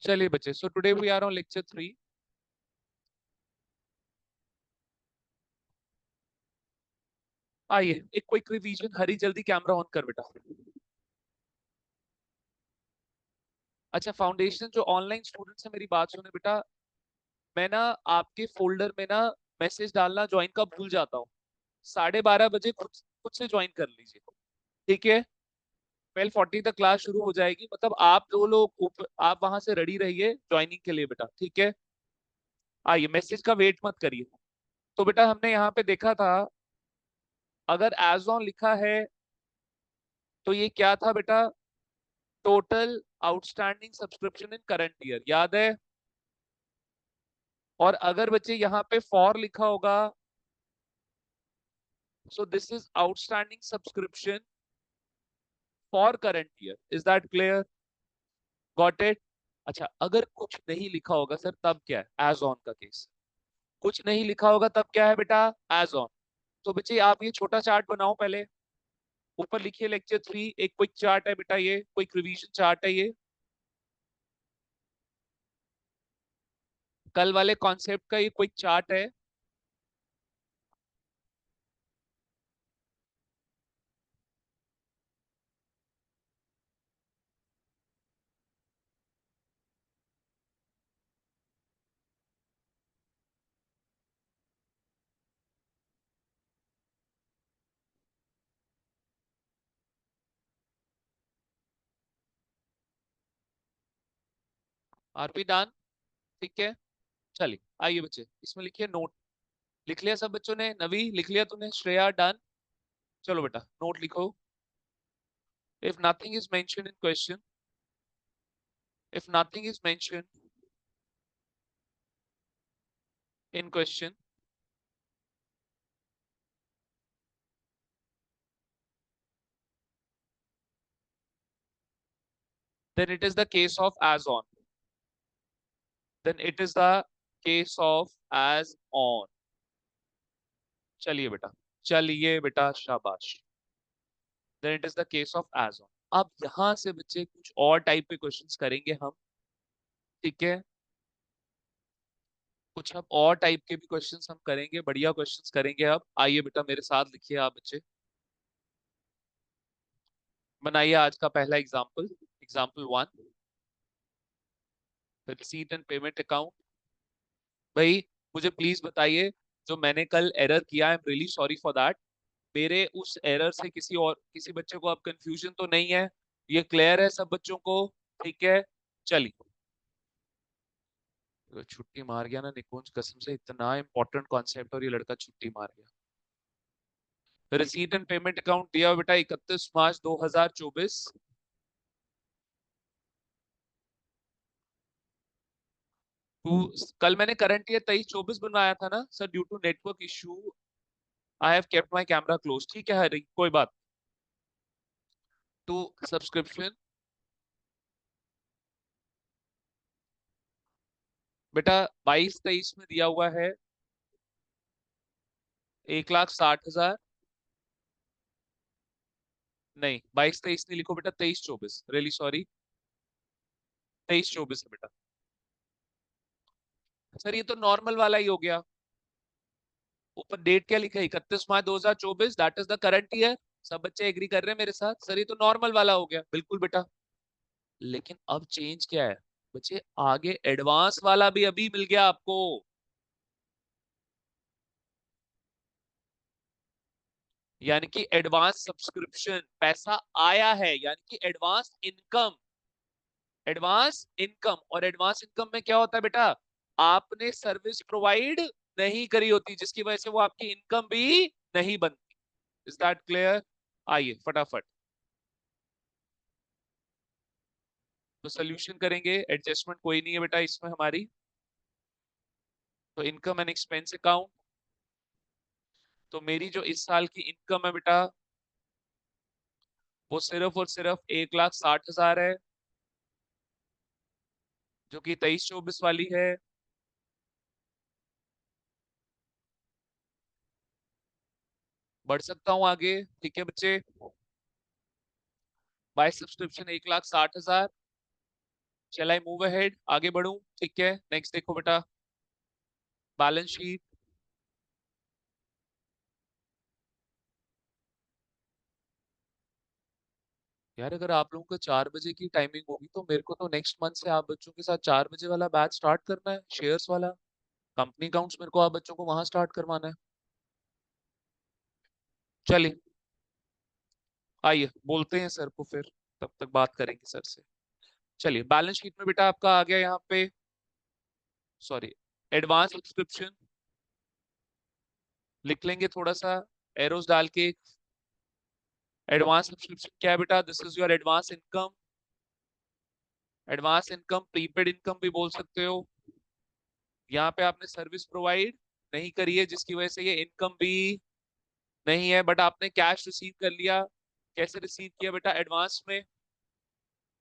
चलिए बच्चे, so today we are on lecture 3। आइए एक क्विक रिवीजन, हरी जल्दी कैमरा ऑन कर बेटा। अच्छा, फाउंडेशन जो ऑनलाइन स्टूडेंट्स है मेरी बात सुने बेटा। मैं ना आपके फोल्डर में ना मैसेज डालना ज्वाइन का भूल जाता हूँ। 12:30 बजे खुद खुद से ज्वाइन कर लीजिए, ठीक है। 12:40 तक क्लास शुरू हो जाएगी, मतलब आप दो लोग आप वहां से रेडी रहिए ज्वाइनिंग के लिए बेटा, ठीक है। आइए, मैसेज का वेट मत करिए। तो बेटा हमने यहाँ पे देखा था, अगर एज ऑन लिखा है तो ये क्या था बेटा? Total outstanding subscription in current year, याद है। और अगर बच्चे यहाँ पे फॉर लिखा होगा, so this is outstanding subscription for current year. Is that clear? Got it? अच्छा, अगर कुछ नहीं लिखा होगा सर तब क्या है? एज ऑन का केस। कुछ नहीं लिखा होगा तब क्या है बेटा? As on. तो बच्चे आप ये छोटा चार्ट बनाओ पहले। ऊपर लिखिए लेक्चर 3, एक क्विक चार्ट है बेटा, ये क्विक रिवीजन चार्ट है ये। कल वाले कॉन्सेप्ट का ये क्विक चार्ट है। आरपी डन, ठीक है। चलिए आइए बच्चे, इसमें लिखिए नोट। लिख लिया सब बच्चों ने? नवी लिख लिया तूने? श्रेया डन? चलो बेटा नोट लिखो। If nothing is mention in question, if nothing is mention in question, then it is the case of as on, then it is the case of as on। चलिए बेटा, चलिए बेटा, शाबाश। then it is the case of as on। अब यहां से बच्चे कुछ और टाइप के क्वेश्चंस करेंगे हम, ठीक है। कुछ अब और टाइप के भी क्वेश्चंस हम करेंगे, बढ़िया क्वेश्चंस करेंगे। अब आइए बेटा मेरे साथ लिखिए आप बच्चे। बनाइए आज का पहला example, example 1, receipt and payment account. भाई मुझे प्लीज बताइए, जो मैंने कल एरर किया, I am really sorry for that. मेरे उस एरर से किसी बच्चे को अब कंफ्यूजन तो नहीं है? ये क्लियर है सब बच्चों को? ठीक है। चलिए, तो छुट्टी मार गया ना निकुंज, कसम से इतना इंपॉर्टेंट कॉन्सेप्ट और ये लड़का छुट्टी मार गया। रिसीट एंड पेमेंट अकाउंट दिया हुआ बेटा 31 मार्च 2024। टू, कल मैंने करंट ईयर 23-24 बनवाया था ना sir, due to network issue I have kept my camera close. ठीक है हरी, कोई बात। टू सब्सक्रिप्शन बेटा 22-23 में दिया हुआ है 1,60,000। नहीं 22-23 नहीं लिखो बेटा, 23-24, रियली सॉरी। 23-24 है बेटा। सर ये तो नॉर्मल वाला ही हो गया। ऊपर डेट क्या लिखा है? 31 March 2024, that is the current year. सब बच्चे एग्री कर रहे हैं मेरे साथ? सर ये तो नॉर्मल वाला हो गया, बिल्कुल बेटा। लेकिन अब चेंज क्या है बच्चे? आगे एडवांस वाला भी अभी मिल गया आपको। यानी कि एडवांस सब्सक्रिप्शन पैसा आया है, यानी कि एडवांस इनकम। एडवांस इनकम, और एडवांस इनकम में क्या होता है बेटा? आपने सर्विस प्रोवाइड नहीं करी होती, जिसकी वजह से वो आपकी इनकम भी नहीं बनती। Is that clear? आइए फटाफट तो सोल्यूशन करेंगे। एडजस्टमेंट कोई नहीं है बेटा इसमें हमारी। तो इनकम एंड एक्सपेंस अकाउंट, तो मेरी जो इस साल की इनकम है बेटा, वो सिर्फ और सिर्फ 1,60,000 है, जो कि 23-24 वाली है। बढ़ सकता हूं आगे, ठीक है बच्चे। By subscription 1,60,000, shall I move ahead, आगे बढ़ूं? ठीक है, नेक्स्ट देखो बेटा, बैलेंस शीट। यार अगर आप लोगों को 4 बजे की टाइमिंग होगी तो मेरे को तो नेक्स्ट मंथ से आप बच्चों के साथ 4 बजे वाला बैच स्टार्ट करना है, शेयर्स वाला। कंपनी अकाउंट्स मेरे को आप बच्चों को वहां स्टार्ट करवाना है। चलिए, आइए बोलते हैं सर को फिर, तब तक बात करेंगे सर से। चलिए, बैलेंस शीट में बेटा आपका आ गया यहाँ पे, सॉरी, एडवांस सब्सक्रिप्शन लिख लेंगे थोड़ा सा एरोस डाल के। एडवांस सब्सक्रिप्शन क्या है बेटा? This is your advance income. Advance income prepaid income भी बोल सकते हो। यहाँ पे आपने सर्विस प्रोवाइड नहीं करी है जिसकी वजह से ये इनकम भी नहीं है, बट आपने कैश रिसीव कर लिया। कैसे रिसीव किया बेटा? एडवांस में।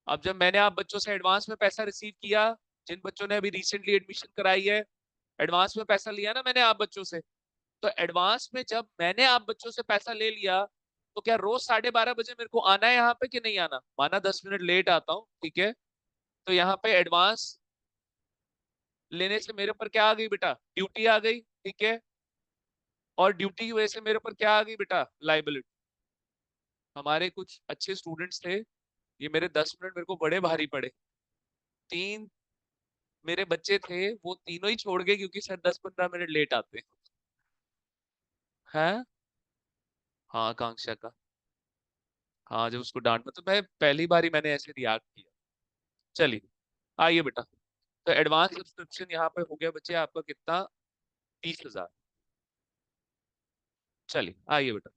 अब जब मैंने आप बच्चों से एडवांस में पैसा रिसीव किया, जिन बच्चों ने अभी रिसेंटली एडमिशन कराई है, एडवांस में पैसा लिया ना मैंने आप बच्चों से, तो एडवांस में जब मैंने आप बच्चों से पैसा ले लिया, तो क्या रोज 12:30 बजे मेरे को आना है यहाँ पे कि नहीं आना? माना 10 मिनट लेट आता हूँ, ठीक है, तो यहाँ पे एडवांस लेने से मेरे ऊपर क्या आ गई बेटा? ड्यूटी आ गई, ठीक है। और ड्यूटी की वजह से मेरे ऊपर क्या आ गई बेटा? लाइबिलिटी। हमारे कुछ अच्छे स्टूडेंट्स थे, ये मेरे 10 मिनट मेरे को बड़े भारी पड़े। तीन मेरे बच्चे थे, वो तीनों ही छोड़ गए क्योंकि सर 10-15 मिनट लेट आते हैं। हाँ, आकांक्षा का। हाँ, जब उसको डांटना, तो मैं पहली बार ही मैंने ऐसे रिएक्ट किया। चलिए, आइए बेटा, तो एडवांस सब्सक्रिप्शन यहाँ पे हो गया बच्चे आपका कितना? 30,000। चलिए, आइए बेटा,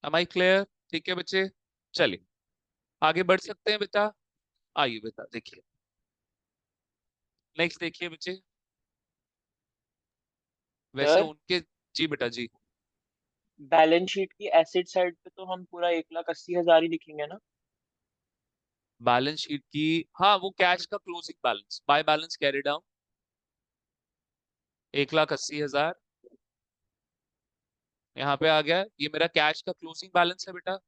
एम आई क्लियर? ठीक है बच्चे, चलिए आगे बढ़ सकते हैं बेटा। आइए बेटा देखिए, नेक्स्ट देखिए बच्चे। वैसे सर, उनके, जी बेटा जी। बैलेंस शीट की एसेट साइड पे तो हम पूरा 1,80,000 ही लिखेंगे ना? बैलेंस शीट की, हाँ, वो कैश का closing balance, bye balance carry down 1,80,000 यहाँ पे आ गया। ये मेरा कैश का क्लोजिंग बैलेंस है बेटा,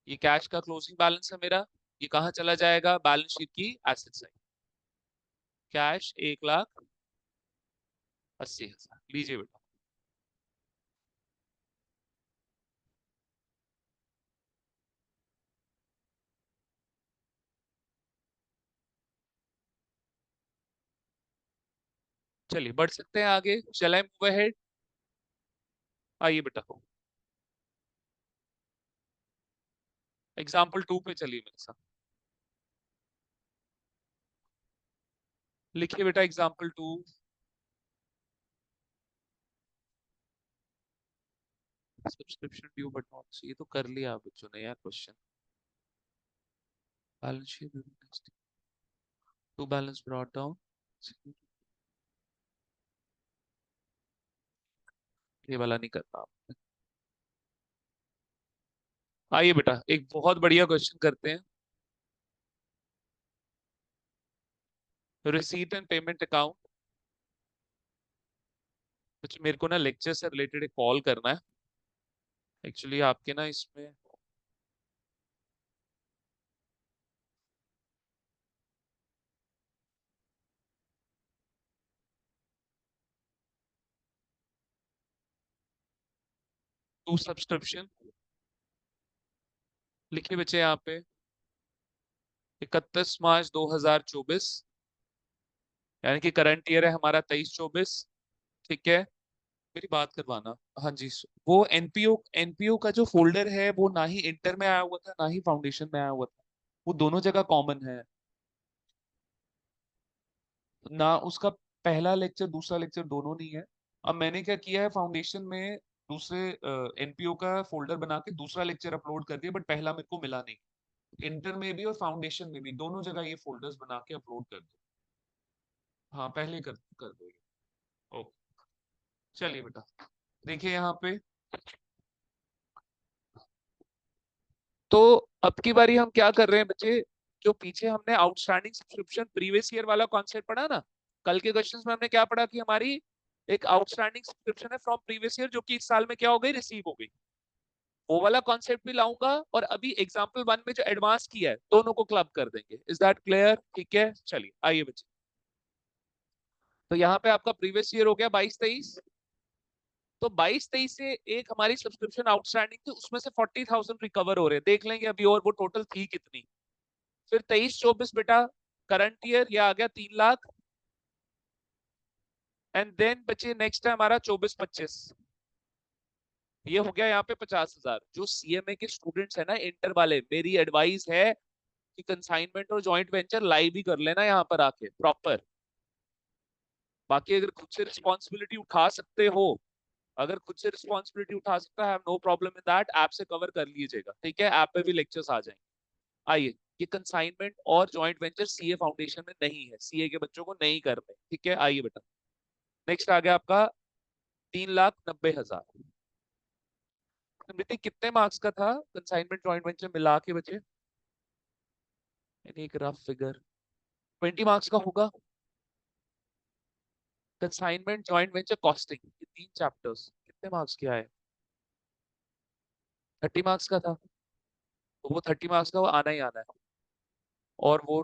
ये कैश का क्लोजिंग बैलेंस है मेरा। ये कहाँ चला जाएगा? बैलेंस शीट की एसेट साइड। कैश 1,80,000 लीजिए बेटा। चलिए बढ़ सकते हैं आगे, चल आई मूव अहेड? आइए बेटा, एग्जाम्पल 2 पे चलिए मेरे साथ। लिखिए बेटा example 2। Subscription due but not, ये तो कर लिया आप बच्चों ने यार question. Balance sheet to balance brought down, ये वाला नहीं करना आप। आइए बेटा, एक बहुत बढ़िया क्वेश्चन करते हैं। Receipt and payment account. कुछ मेरे को ना लेक्चर से रिलेटेड एक कॉल करना है एक्चुअली, आपके ना इसमें। टू सब्सक्रिप्शन लिखिए बच्चे यहाँ पे, 31 मार्च 2024, यानी कि करंट ईयर है हमारा 23-24, ठीक है। मेरी बात करवाना। हाँ जी, वो एनपीओ, एनपीओ का जो फोल्डर है वो ना ही इंटर में आया हुआ था ना ही फाउंडेशन में आया हुआ था, वो दोनों जगह कॉमन है ना। उसका पहला लेक्चर दूसरा लेक्चर दोनों नहीं है। अब मैंने क्या किया है, फाउंडेशन में दूसरे एनपीओ का फोल्डर बना के दूसरा लेक्चर अपलोड कर दिया, बट पहला मेरे को मिला नहीं। इंटर में भी और फाउंडेशन में भी दोनों जगह ये फोल्डर्स बना के अपलोड कर दो। हाँ, पहले कर दो ये। ओके, चलिए बेटा देखिए यहाँ पे, तो अब की बारी हम क्या कर रहे हैं बच्चे, जो पीछे हमने आउटस्टैंडिंग सब्सक्रिप्शन प्रीवियस ईयर वाला कॉन्सेप्ट पढ़ा ना, कल के क्वेश्चंस में हमने क्या पढ़ा कि हमारी एक आउटस्टैंडिंग सब्सक्रिप्शन है फ्रॉम प्रीवियस ईयर जो कि इस साल में क्या हो गई? रिसीव हो गई। वो वाला कॉन्सेप्ट भी लाऊंगा, और अभी एग्जाम्पल 1 में जो एडवांस किया है दोनों को क्लब कर देंगे। Is that clear? ठीक है, चलिए आइए बच्चे। तो यहाँ पे आपका प्रीवियस ईयर हो गया 22-23। तो 22-23 से एक हमारी सब्सक्रिप्शन आउटस्टैंडिंग थी, उसमें से 40,000 रिकवर हो रहे हैं, देख लेंगे अभी और वो टोटल थी कितनी। फिर 23-24 बेटा करंट ईयर, ये आ गया 3 लाख। एंड देन बचे नेक्स्ट है हमारा 24-25, ये हो गया यहाँ पे 50,000। जो सीएमए के स्टूडेंट्स है ना इंटर वाले, मेरी एडवाइस है कि कंसाइनमेंट और जॉइंट वेंचर लाइव ही कर लेना यहाँ पर आके प्रॉपर। बाकी अगर खुद से रिस्पॉन्सिबिलिटी उठा सकते हो, अगर खुद से रिस्पॉन्सिबिलिटी उठा सकता है, no problem in that, app से कवर कर लीजिएगा, ठीक है? ऐप पे भी लेक्चर्स आ जाएंगे। आइए, ये कंसाइनमेंट और जॉइंट वेंचर सीए फाउंडेशन में नहीं है, सीए के बच्चों को नहीं करने, ठीक है? आइए बेटा, नेक्स्ट आ गया आपका 3,90,000। समृति कितने मार्क्स का था कंसाइनमेंट जॉइंट वेंचर मिला के बचे? एक रफ फिगर 20 मार्क्स का होगा। कंसाइनमेंट जॉइंट वेंचर कॉस्टिंग, ये 3 चैप्टर्स कितने मार्क्स के आए? 30 मार्क्स का था, तो वो 30 मार्क्स का वो आना ही आना है। और वो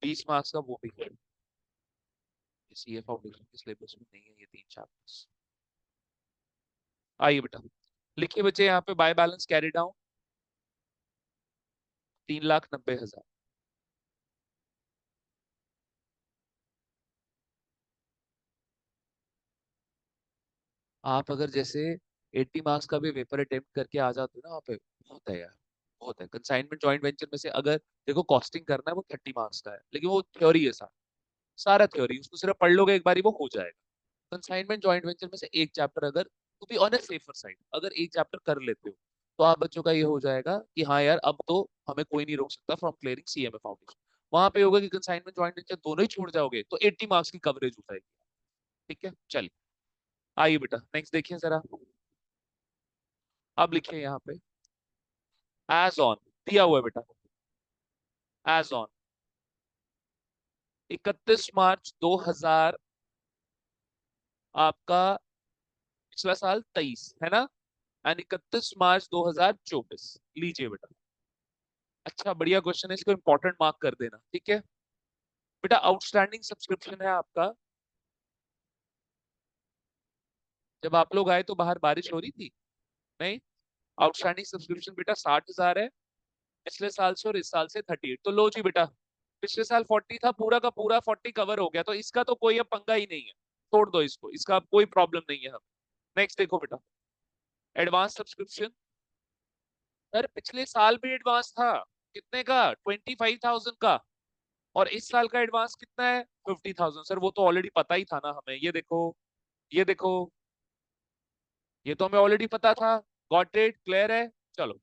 20 मार्क्स का वो भी है, सीए फाउंडेशन के सिलेबस में नहीं है ये 3 चैप्टर्स। आइए बेटा, लिखिए बच्चे यहाँ पे बाय बैलेंस कैरी डाउन 3,90,000। आप अगर जैसे 80 मार्क्स का भी पेपर अटेम्प्ट करके आ जाते हो ना वहाँ पे, बहुत है यार, बहुत है। कंसाइनमेंट जॉइंट वेंचर में से अगर देखो कॉस्टिंग करना है वो 30 मार्क्स का है, लेकिन वो थ्योरी है सारा, सारा थ्योरी, उसको सिर्फ पढ़ लोगे एक बारी वो हो जाएगा। कंसाइनमेंट जॉइंट वेंचर में से एक चैप्टर अगर, to be on a safer side, अगर एक चैप्टर कर लेते हो तो आप बच्चों का ये हो जाएगा कि हाँ यार अब तो हमें कोई नहीं रोक सकता फ्रॉम क्लियरिंग सीएमए फाउंडेशन। वहां पे होगा कि कंसाइनमेंट जॉइंट वेंचर दोनों ही छोड़ जाओगे तो 80 मार्क्स की कवरेज हो जाएगी। ठीक है, चलिए आइए बेटा नेक्स्ट देखिए जरा। अब लिखिए यहाँ पे एज ऑन, दिया हुआ है बेटा, एज ऑन 31 मार्च 2000, आपका पिछला साल 23 है ना, एंड 31 मार्च 2024, लीजिए बेटा। अच्छा बढ़िया क्वेश्चन है, इसको इंपॉर्टेंट मार्क कर देना, ठीक है बेटा। आउटस्टैंडिंग सब्सक्रिप्शन है आपका, जब आप लोग आए तो बाहर बारिश हो रही थी? नहीं। आउटस्टैंडिंग सब्सक्रिप्शन बेटा 60,000 है, पिछले साल से और इस साल से 38। तो लो जी बेटा, पिछले साल 40 था, पूरा का पूरा 40 कवर हो गया, तो इसका तो कोई अब पंगा ही नहीं है, छोड़ दो इसको, इसका अब कोई प्रॉब्लम नहीं है हम। नेक्स्ट देखो बेटा, एडवांस सब्सक्रिप्शन। सर पिछले साल भी एडवांस था, कितने का? 25,000 का। और इस साल का एडवांस कितना है? 50,000। सर वो तो ऑलरेडी पता ही था ना हमें, ये देखो, ये देखो, ये तो हमें ऑलरेडी पता था। Got it? क्लियर है? चलो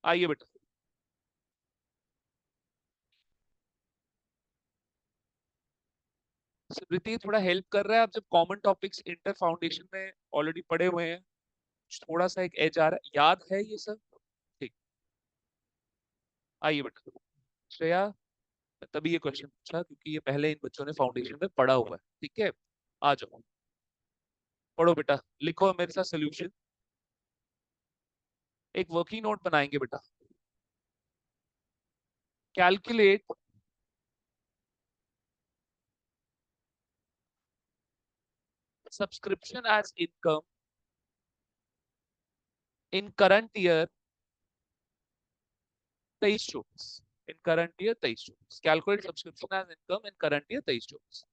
आइए बेटा। स्मृति थोड़ा हेल्प कर रहा है, आप जब कॉमन टॉपिक्स इंटर फाउंडेशन में ऑलरेडी पढ़े हुए हैं, थोड़ा सा एक एज आ रहा है, याद है ये सब? ठीक, आइए बेटा। श्रेया, तभी ये क्वेश्चन पूछा क्योंकि ये पहले इन बच्चों ने फाउंडेशन में पढ़ा हुआ है, ठीक है? आ जाओ, पढ़ो बेटा, लिखो मेरे साथ सोल्यूशन। एक वर्किंग नोट बनाएंगे बेटा। Calculate subscription as income in current year 23-24। In current year 23-24, calculate subscription as income in current year 23-24।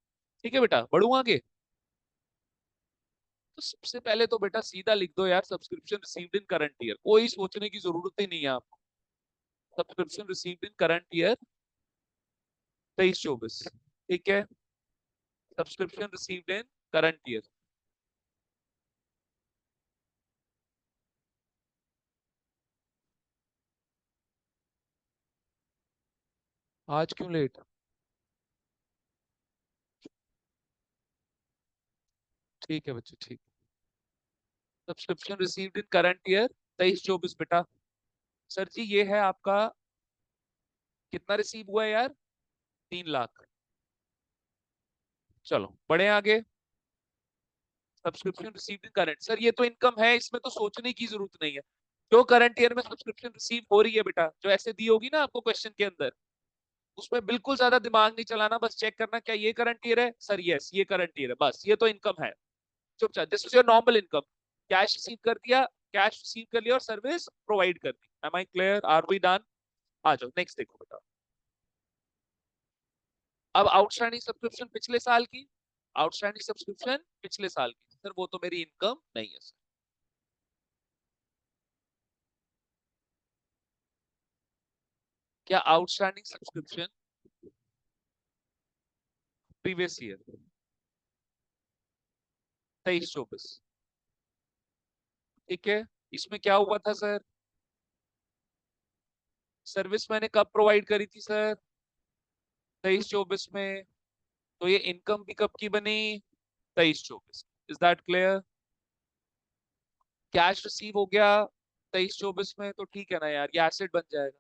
ठीक है बेटा, बढ़ू आगे। तो सबसे पहले तो बेटा सीधा लिख दो यार, subscription received in current year, कोई सोचने की जरूरत ही नहीं है आपको। Subscription received in current year 23-24, ठीक है? Subscription received in current year. आज क्यों लेट? ठीक है बच्चे, ठीक। Subscription received in current year 23-24 बेटा। सर जी ये है आपका, कितना रिसीव हुआ है यार? 3 लाख। चलो बढ़े आगे। Subscription received in current, sir ये तो इनकम है, इसमें तो सोचने की जरूरत नहीं है। जो करंट ईयर में सब्सक्रिप्शन रिसीव हो रही है बेटा, जो ऐसे दी होगी ना आपको क्वेश्चन के अंदर, उसमें बिल्कुल ज्यादा दिमाग नहीं चलाना, बस चेक करना क्या ये करंट ईयर है, सर यस ये करंट ईयर है, बस ये तो इनकम है। चुपचाप, this is your normal income. Cash receive कर दिया, कैश रिसीव कर लिया और सर्विस प्रोवाइड कर दी। Am I clear, are we done? आ जाओ नेक्स्ट देखो बेटा। अब आउटस्टैंडिंग सब्सक्रिप्शन पिछले साल की, आउटस्टैंडिंग सब्सक्रिप्शन पिछले साल की, सर वो तो मेरी इनकम नहीं है सर। क्या आउटस्टैंडिंग सब्सक्रिप्शन प्रीवियस ईयर 23-24, ठीक है, इसमें क्या हुआ था सर? सर्विस मैंने कब प्रोवाइड करी थी सर? 23-24 में। तो ये इनकम भी कब की बनी? 23-24। Is that clear? Cash receive हो गया 23-24 में, तो ठीक है ना यार, ये एसेट बन जाएगा।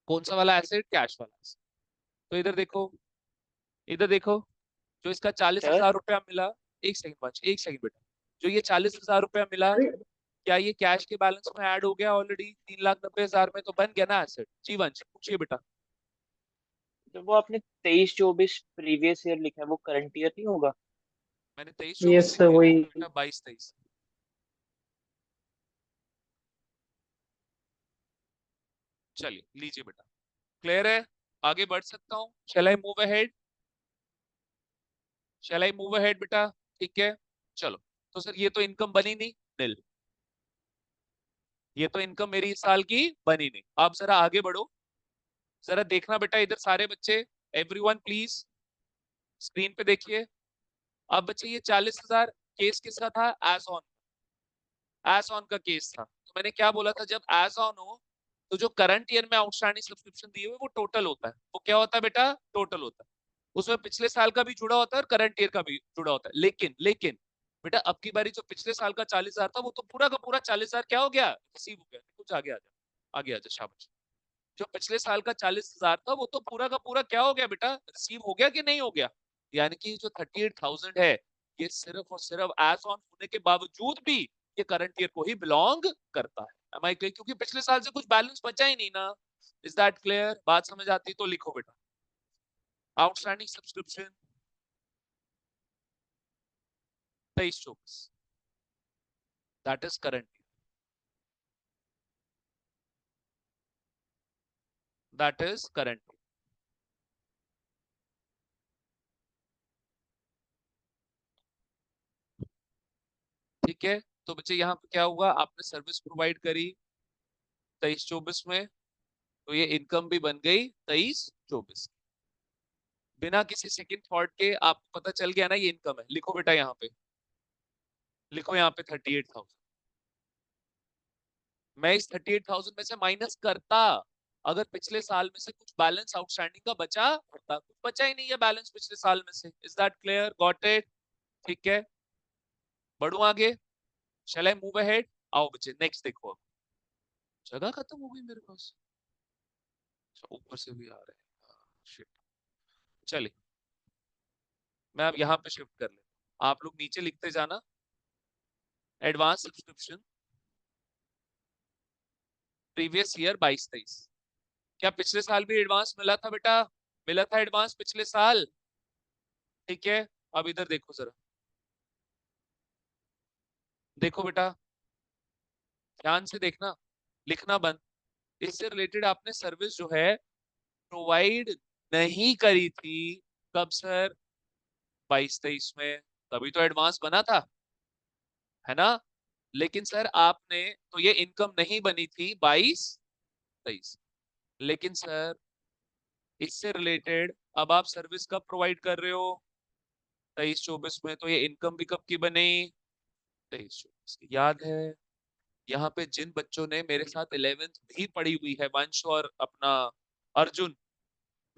कौन सा वाला एसेट? कैश वाला asset। तो इधर देखो, इधर देखो, जो इसका चालीस सर हजार रुपया मिला, एक सेकंड बच, एक सेकंड बेटा, जो ये 40,000 रुपया मिला, क्या ये कैश के बैलेंस में ऐड हो गया ऑलरेडी 3,90,000 में? तो बन गया ना एसेट। जीवंश पूछिए बेटा। तो वो आपने 23-24 प्रीवियस ईयर लिखा है, वो करंट ईयर नहीं होगा? मैंने 23-24 यस लिख दिया वही। बेटा, 22-23। चलिए लीजिए बेटा, क्लियर है? आगे बढ़ सकता हूँ? Shall I move ahead? Shall I move ahead बेटा? ठीक है, चलो। तो सर ये तो इनकम बनी नहीं, निल। ये तो इनकम मेरी इस साल की बनी नहीं। आप जरा आगे बढ़ो, जरा देखना बेटा इधर सारे बच्चे, एवरीवन प्लीज स्क्रीन पे देखिए। अब बच्चे ये 40,000 केस किसका था? एज ऑन, एज ऑन का केस था। तो मैंने क्या बोला था, जब एज ऑन हो तो जो करंट ईयर में आउटस्टैंडिंग सब्सक्रिप्शन दिए हुए वो टोटल होता है। वो क्या होता है बेटा? टोटल होता है। उसमें पिछले साल का भी जुड़ा होता है और करंट ईयर का भी जुड़ा होता है। लेकिन लेकिन बेटा अब की बारी जो पिछले साल का 40,000 था वो तो पूरा का पूरा 40,000 क्या हो गया? रिसीव हो गया। कुछ आगे आ जा, आगे आ जा, शाबाश। जो पिछले साल का 40,000 था वो तो पूरा का पूरा क्या हो गया बेटा? रिसीव हो गया कि नहीं हो गया? यानी कि जो 38,000 है, ये सिर्फ और सिर्फ एज ऑन होने के बावजूद भी ये करंट ईयर को ही बिलोंग करता है। Am I clear? क्योंकि पिछले साल से कुछ बैलेंस बचा ही नहीं ना। Is that clear? बात समझ आती तो लिखो बेटा। Outstanding subscription 23-24, that is current, that is current. ठीक है, तो बच्चे यहाँ पे क्या हुआ, आपने सर्विस प्रोवाइड करी 23-24 में, तो ये इनकम भी बन गई 23-24। बिना किसी सेकंड थॉट के आपको पता चल गया ना ये इनकम है। लिखो बेटा यहाँ पे, लिखो यहाँ पे 38,000। मैं इस 38,000 में से माइनस करता अगर पिछले साल में से कुछ बैलेंस आउटस्टैंडिंग का बचा होता। कुछ बचा ही नहीं है बैलेंस पिछले साल में से। Is that clear? Got it? ठीक है, बढ़ू आगे। Shall I move ahead? आओ बच्चे नेक्स्ट देखो। अब जगह खत्म हो गई मेरे पास। अच्छा, ऊपर से भी आ रहे हैं, शिट। चलिए, मैं अब यहाँ पे शिफ्ट कर लेता हूँ, आप लोग नीचे लिखते जाना। Advance subscription previous year 22-23। क्या पिछले साल भी एडवांस मिला था बेटा? मिला था एडवांस पिछले साल, ठीक है। अब इधर देखो जरा, देखो बेटा, ध्यान से देखना, लिखना बंद। इससे रिलेटेड आपने सर्विस जो है प्रोवाइड नहीं करी थी। कब सर? 22-23 में। तभी तो एडवांस बना था, है ना? लेकिन सर आपने तो ये इनकम नहीं बनी थी 22-23। लेकिन सर इससे रिलेटेड अब आप सर्विस कब प्रोवाइड कर रहे हो? 23-24 में। तो ये इनकम भी कब की बनी? 23-24 की। याद है यहाँ पे जिन बच्चों ने मेरे साथ 11th भी पढ़ी हुई है, वंश और अपना अर्जुन,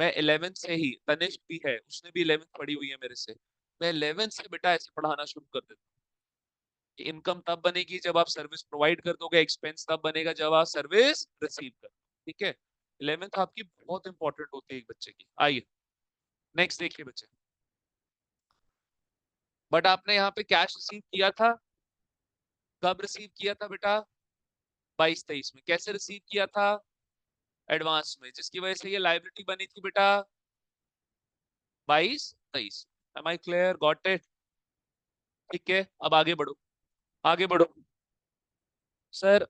मैं 11th से ही, तनिष्क भी है उसने भी 11th पढ़ी हुई है मेरे से, मैं 11th से बेटा ऐसे पढ़ाना शुरू कर देता हूँ। इनकम तब बनेगी जब आप सर्विस प्रोवाइड कर दोगे, एक्सपेंस तब बनेगा जब आप सर्विस रिसीव कर। ठीक है, 11th आपकी बहुत इंपॉर्टेंट होती है एक बच्चे की। आइए नेक्स्ट देखिए बच्चे। बट आपने यहाँ पे कैश रिसीव किया था, कब रिसीव किया था बेटा? 22-23 में कैसे रिसीव किया था? एडवांस में, जिसकी वजह से ये लाइबिलिटी बनी थी बेटा 22-23। Am I clear? Got it? ठीक है, अब आगे बढ़ो, आगे बढ़ो। सर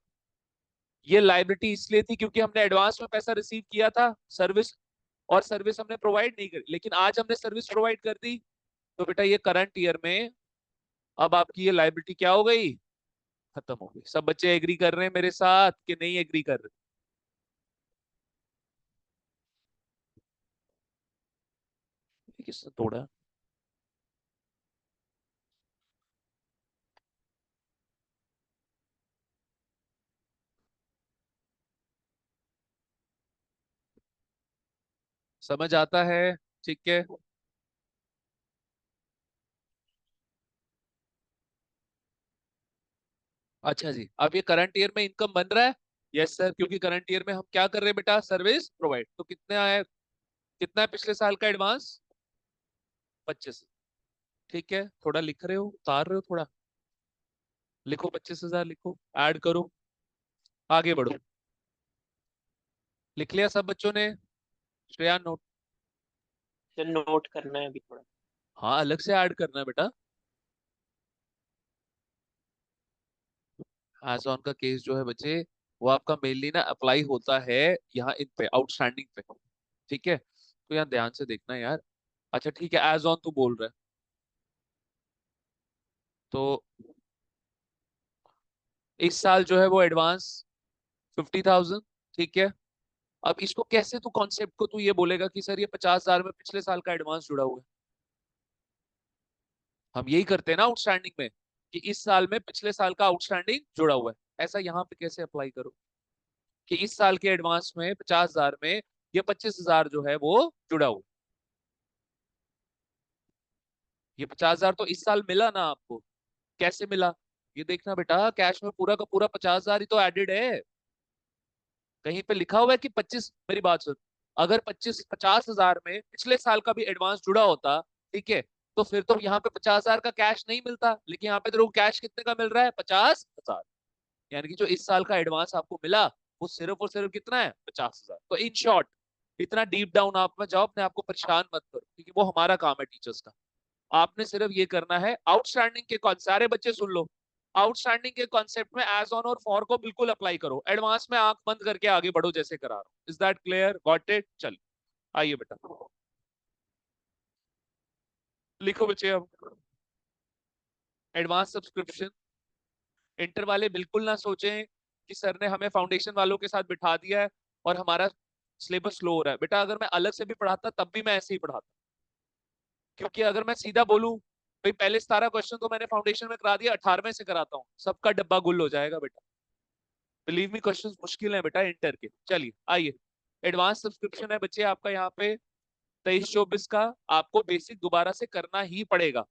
ये लाइबिलिटी इसलिए थी क्योंकि हमने एडवांस में पैसा रिसीव किया था सर्विस, और सर्विस हमने प्रोवाइड नहीं करी, लेकिन आज हमने सर्विस प्रोवाइड कर दी, तो बेटा ये करंट ईयर में अब आपकी ये लाइबिलिटी क्या हो गई? खत्म हो गई। सब बच्चे एग्री कर रहे हैं मेरे साथ कि नहीं एग्री कर रहे? ये किसने तोड़ा? समझ आता है? ठीक है। अच्छा जी, अब ये करंट ईयर में इनकम बन रहा है? यस सर, क्योंकि करंट ईयर में हम क्या कर रहे हैं बेटा? Service provide. तो कितने आए, कितना है पिछले साल का एडवांस? 25। ठीक है, थोड़ा लिख रहे हो, उतार रहे हो थोड़ा, लिखो 25,000 लिखो, ऐड करो, आगे बढ़ो। लिख लिया सब बच्चों ने? श्रेया नोट? सर नोट करना है अभी थोड़ा। हाँ, अलग से ऐड करना है बेटा। एज ऑन का केस जो है बच्चे, वो आपका मेनली ना अप्लाई होता है यहाँ इन पे, आउटस्टैंडिंग पे। ठीक है, तो यहाँ ध्यान से देखना यार। अच्छा ठीक है, एज ऑन तू बोल रहा है, तो इस साल जो है वो एडवांस 50,000। ठीक है, अब इसको कैसे तू कॉन्सेप्ट को तू ये बोलेगा कि सर ये 50,000 में पिछले साल का एडवांस जुड़ा हुआ है? हम यही करते हैं ना आउटस्टैंडिंग में, कि इस साल में पिछले साल का आउटस्टैंडिंग जुड़ा हुआ है। ऐसा यहाँ पे कैसे अप्लाई करो कि इस साल के एडवांस में 50,000 में ये 25,000 जो है वो जुड़ा हुआ है? ये 50,000 तो इस साल मिला ना आपको, कैसे मिला? ये देखना बेटा, कैश में पूरा का पूरा 50,000 ही तो एडेड है। कहीं पे लिखा हुआ है कि 25, मेरी बात सुन, अगर 50,000 में पिछले साल का भी एडवांस जुड़ा होता, ठीक है, तो फिर तो यहाँ पे 50,000 का कैश नहीं मिलता, लेकिन यहाँ पे तो कैश कितने का मिल रहा है? 50,000। यानी कि जो इस साल का एडवांस आपको मिला, वो सिर्फ और सिर्फ कितना है? 50,000। तो इन शॉर्ट, इतना डीप डाउन आप में जाओ, अपने आपको परेशान मत करो, क्योंकि वो हमारा काम है टीचर्स का। आपने सिर्फ ये करना है, आउटस्टैंडिंग के सारे बच्चे सुन लो, आउटस्टैंडिंग के कॉन्सेप्ट में एज ऑन और फॉर को बिल्कुल अप्लाई करो, एडवांस में आंख बंद करके आगे बढ़ो जैसे करा रहा हूं। Is that clear? Got it? चल, आइए बेटा, लिखो बच्चे अब। एडवांस सब्सक्रिप्शन, इंटर वाले बिल्कुल ना सोचें कि सर ने हमें फाउंडेशन वालों के साथ बिठा दिया है और हमारा सिलेबस स्लो हो रहा है। बेटा अगर मैं अलग से भी पढ़ाता तब भी मैं ऐसे ही पढ़ाता, क्योंकि अगर मैं सीधा बोलूं भाई पहले 17 क्वेश्चन तो मैंने फाउंडेशन में करा दिया, 18वें से कराता हूँ, सबका डब्बा गुल हो जाएगा बेटा। बिलीव मी, क्वेश्चंस मुश्किल है बेटा इंटर के। चलिए आइए, एडवांस सब्सक्रिप्शन है बच्चे आपका यहाँ पे 23-24 का, आपको बेसिक दोबारा से करना ही पड़ेगा।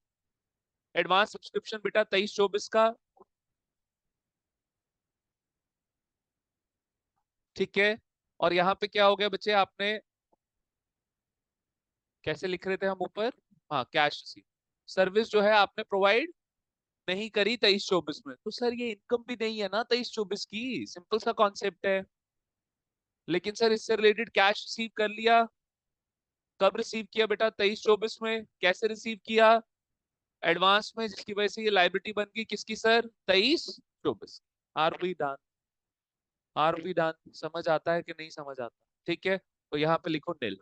एडवांस सब्सक्रिप्शन बेटा 23-24 का, ठीक है। और यहाँ पे क्या हो गया बच्चे, आपने कैसे लिख रहे थे हम ऊपर? हाँ, कैश रिसीव, सर्विस जो है आपने प्रोवाइड नहीं करी 23-24 में, तो सर ये इनकम भी नहीं है ना 23-24 की, सिंपल सा कॉन्सेप्ट है। लेकिन सर इससे रिलेटेड कैश रिसीव कर लिया, कब रिसीव किया बेटा? 23-24 में। कैसे रिसीव किया? एडवांस में, जिसकी वजह से ये लाइबिलिटी बन गई किसकी sir? 23-24। Are we done? Are we done? समझ आता है कि नहीं समझ आता? ठीक है, तो यहाँ पे लिखो नील।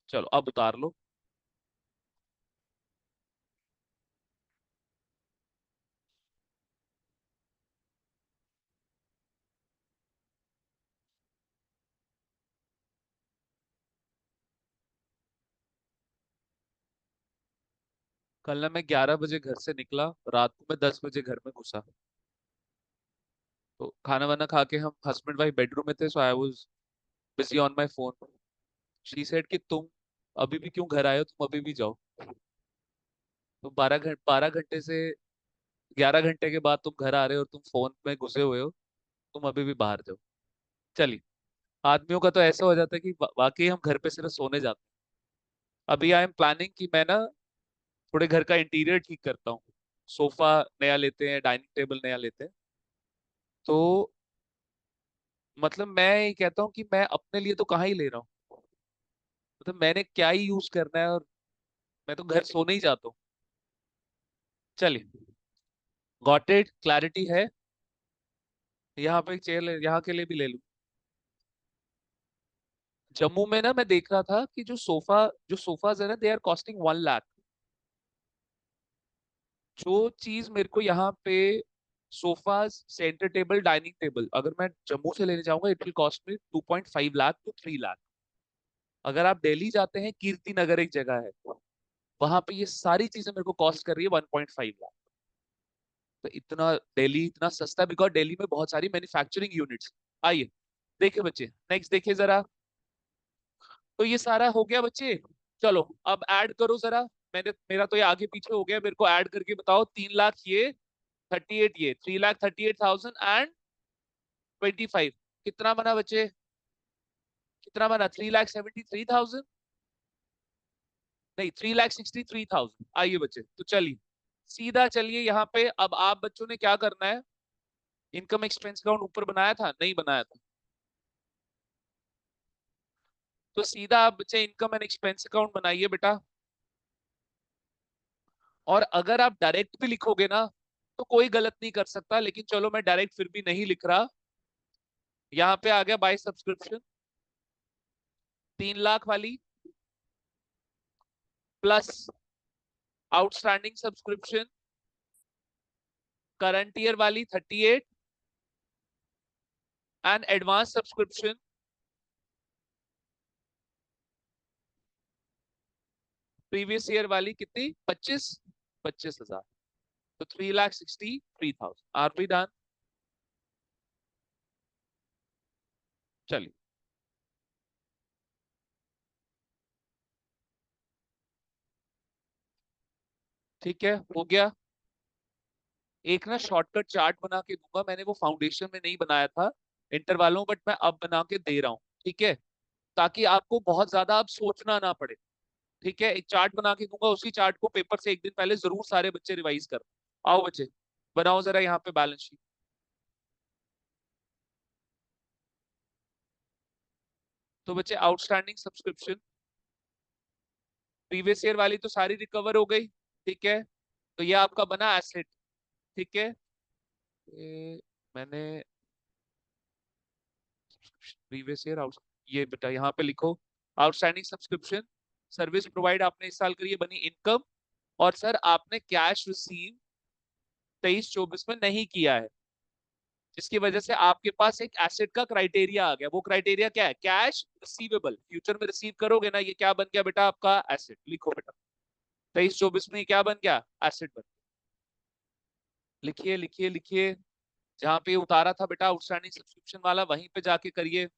चलो अब उतार लो। कल ना मैं 11 बजे घर से निकला, रात को मैं 10 बजे घर में घुसा। तो खाना वाना खा के हम हस्बैंड वाइफ बेडरूम में थे, so I was busy on my phone. She said कि तुम अभी भी क्यों घर आए हो, तुम अभी भी जाओ। तो 12 घंटे से 11 घंटे के बाद तुम घर आ रहे हो और तुम फोन में घुसे हुए हो, तुम अभी भी बाहर जाओ। चलिए, आदमियों का तो ऐसा हो जाता है कि वाकई हम घर पे सिर्फ सोने जाते हैं। अभी आई एम प्लानिंग कि मैं ना थोड़े घर का इंटीरियर ठीक करता हूँ, सोफा नया लेते हैं, डाइनिंग टेबल नया लेते हैं, तो मतलब मैं ये कहता हूँ कि मैं अपने लिए तो कहाँ ही ले रहा हूँ, मतलब मैंने क्या ही यूज करना है, और मैं तो घर सोने ही जाता हूँ। चलिए, गॉट इट, क्लैरिटी है। यहाँ पे एक चेयर ले, यहाँ के लिए भी ले लूँ। जम्मू में ना मैं देख रहा था कि जो सोफाज है ना, दे आर कॉस्टिंग 1 लाख। जो चीज मेरे को यहाँ पे sofas, centre table, dining table अगर मैं जम्मू से लेने जाऊंगा, it will cost me 2.5 lakh to 3 lakh. अगर आप दिल्ली जाते हैं, कीर्ति नगर एक जगह है, वहां पे ये सारी चीजें मेरे को कॉस्ट कर रही है 1.5 लाख। तो इतना दिल्ली इतना सस्ता, बिकॉज दिल्ली में बहुत सारी मैन्युफैक्चरिंग यूनिट्स। आइए देखिए बच्चे, नेक्स्ट देखिए जरा। तो ये सारा हो गया बच्चे। चलो अब ऐड करो जरा। मेरा तो ये आगे पीछे हो गया, मेरे को ऐड करके बताओ। 3 लाख ये, 38 ये, 3,38,025 कितना बना बच्चे? कितना बना? 3,73,000? नहीं, 3,63,000। आइए बच्चे, तो चलिए सीधा चलिए यहाँ पे। अब आप बच्चों ने क्या करना है, इनकम एक्सपेंस अकाउंट ऊपर बनाया था, नहीं बनाया था? तो सीधा आप बच्चे इनकम एंड एक्सपेंस अकाउंट बनाइए बेटा। और अगर आप डायरेक्ट भी लिखोगे ना, तो कोई गलत नहीं कर सकता, लेकिन चलो मैं डायरेक्ट फिर भी नहीं लिख रहा। यहाँ पे आ गया बाय सब्सक्रिप्शन, 3 लाख वाली, plus outstanding subscription current year वाली 38, and advance subscription previous year वाली कितनी? 25,000। तो 3,63,000। R be done? चलिए, ठीक है, हो गया। एक ना शॉर्टकट चार्ट बना के दूंगा, मैंने वो फाउंडेशन में नहीं बनाया था इंटर वालों, बट मैं अब बना के दे रहा हूँ, ठीक है, ताकि आपको बहुत ज्यादा अब सोचना ना पड़े। ठीक है, एक चार्ट बना के दूंगा, उसी चार्ट को पेपर से एक दिन पहले जरूर सारे बच्चे रिवाइज कर। आओ बच्चे, बनाओ जरा यहाँ पे बैलेंस शीट। तो बच्चे आउटस्टैंडिंग सब्सक्रिप्शन प्रीवियस ईयर वाली तो सारी रिकवर हो गई, ठीक है, तो ये आपका बना एसेट। ठीक है, ये मैंने प्रीवियस ईयर आउट, ये बेटा यहाँ पे लिखो, आउटस्टैंडिंग सब्सक्रिप्शन सर्विस प्रोवाइड आपने इस साल करी है, बनी इनकम। और सर आपने कैश रिसीव 23-24 में नहीं किया है, जिसकी वजह से आपके पास एक एसेट का क्राइटेरिया आ गया। वो क्राइटेरिया क्या है? कैश रिसीवेबल, फ्यूचर में रिसीव करोगे ना, ये क्या बन गया बेटा? आपका एसेट। लिखो बेटा, 23-24 में ये क्या बन गया? एसेट बन गया। लिखिए लिखिए लिखिए, जहां पे उतारा था बेटा आउटस्टैंडिंग सब्सक्रिप्शन वाला, वहीं पे जाके करिए।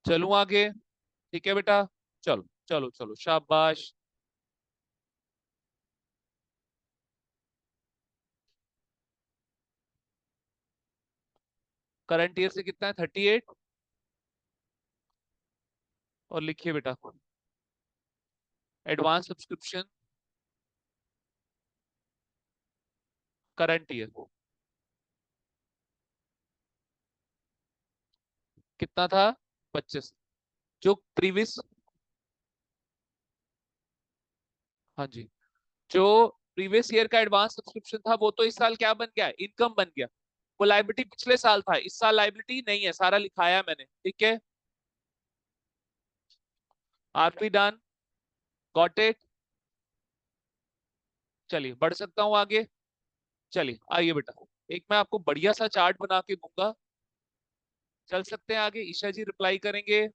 चलूं आगे? ठीक है बेटा, चलो चलो चलो, शाबाश। करंट ईयर से कितना है? 38। और लिखिए बेटा, एडवांस सब्सक्रिप्शन करंट ईयर कितना था? 25। जो प्रीवियस, हाँ जी, जो प्रीवियस ईयर का एडवांस सब्सक्रिप्शन था, वो तो इस साल क्या बन गया? इनकम बन गया। वो लाइबिलिटी पिछले साल था, इस साल लाइबिलिटी नहीं है, सारा लिखाया मैंने, ठीक है। RP done, got it. चलिए बढ़ सकता हूँ आगे। चलिए आइए बेटा, एक मैं आपको बढ़िया सा चार्ट बना के दूंगा। चल सकते हैं आगे? ईशा जी रिप्लाई करेंगे?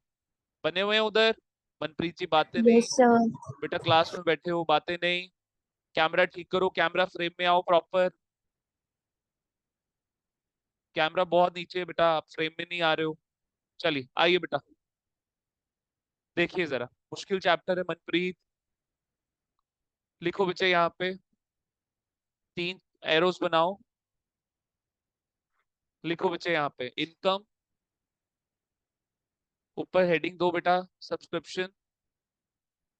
बने हुए हैं उधर? मनप्रीत जी बातें नहीं? Yes sir. बेटा क्लास में बैठे हो, बातें नहीं। कैमरा ठीक करो, कैमरा फ्रेम में आओ प्रॉपर। कैमरा बहुत नीचे है बेटा, आप फ्रेम में नहीं आ रहे हो। चलिए आइए बेटा, देखिए जरा, मुश्किल चैप्टर है मनप्रीत। लिखो बच्चे यहाँ पे, 3 एरोस बनाओ। लिखो बच्चे यहाँ पे इनकम, ऊपर हेडिंग दो बेटा सब्सक्रिप्शन,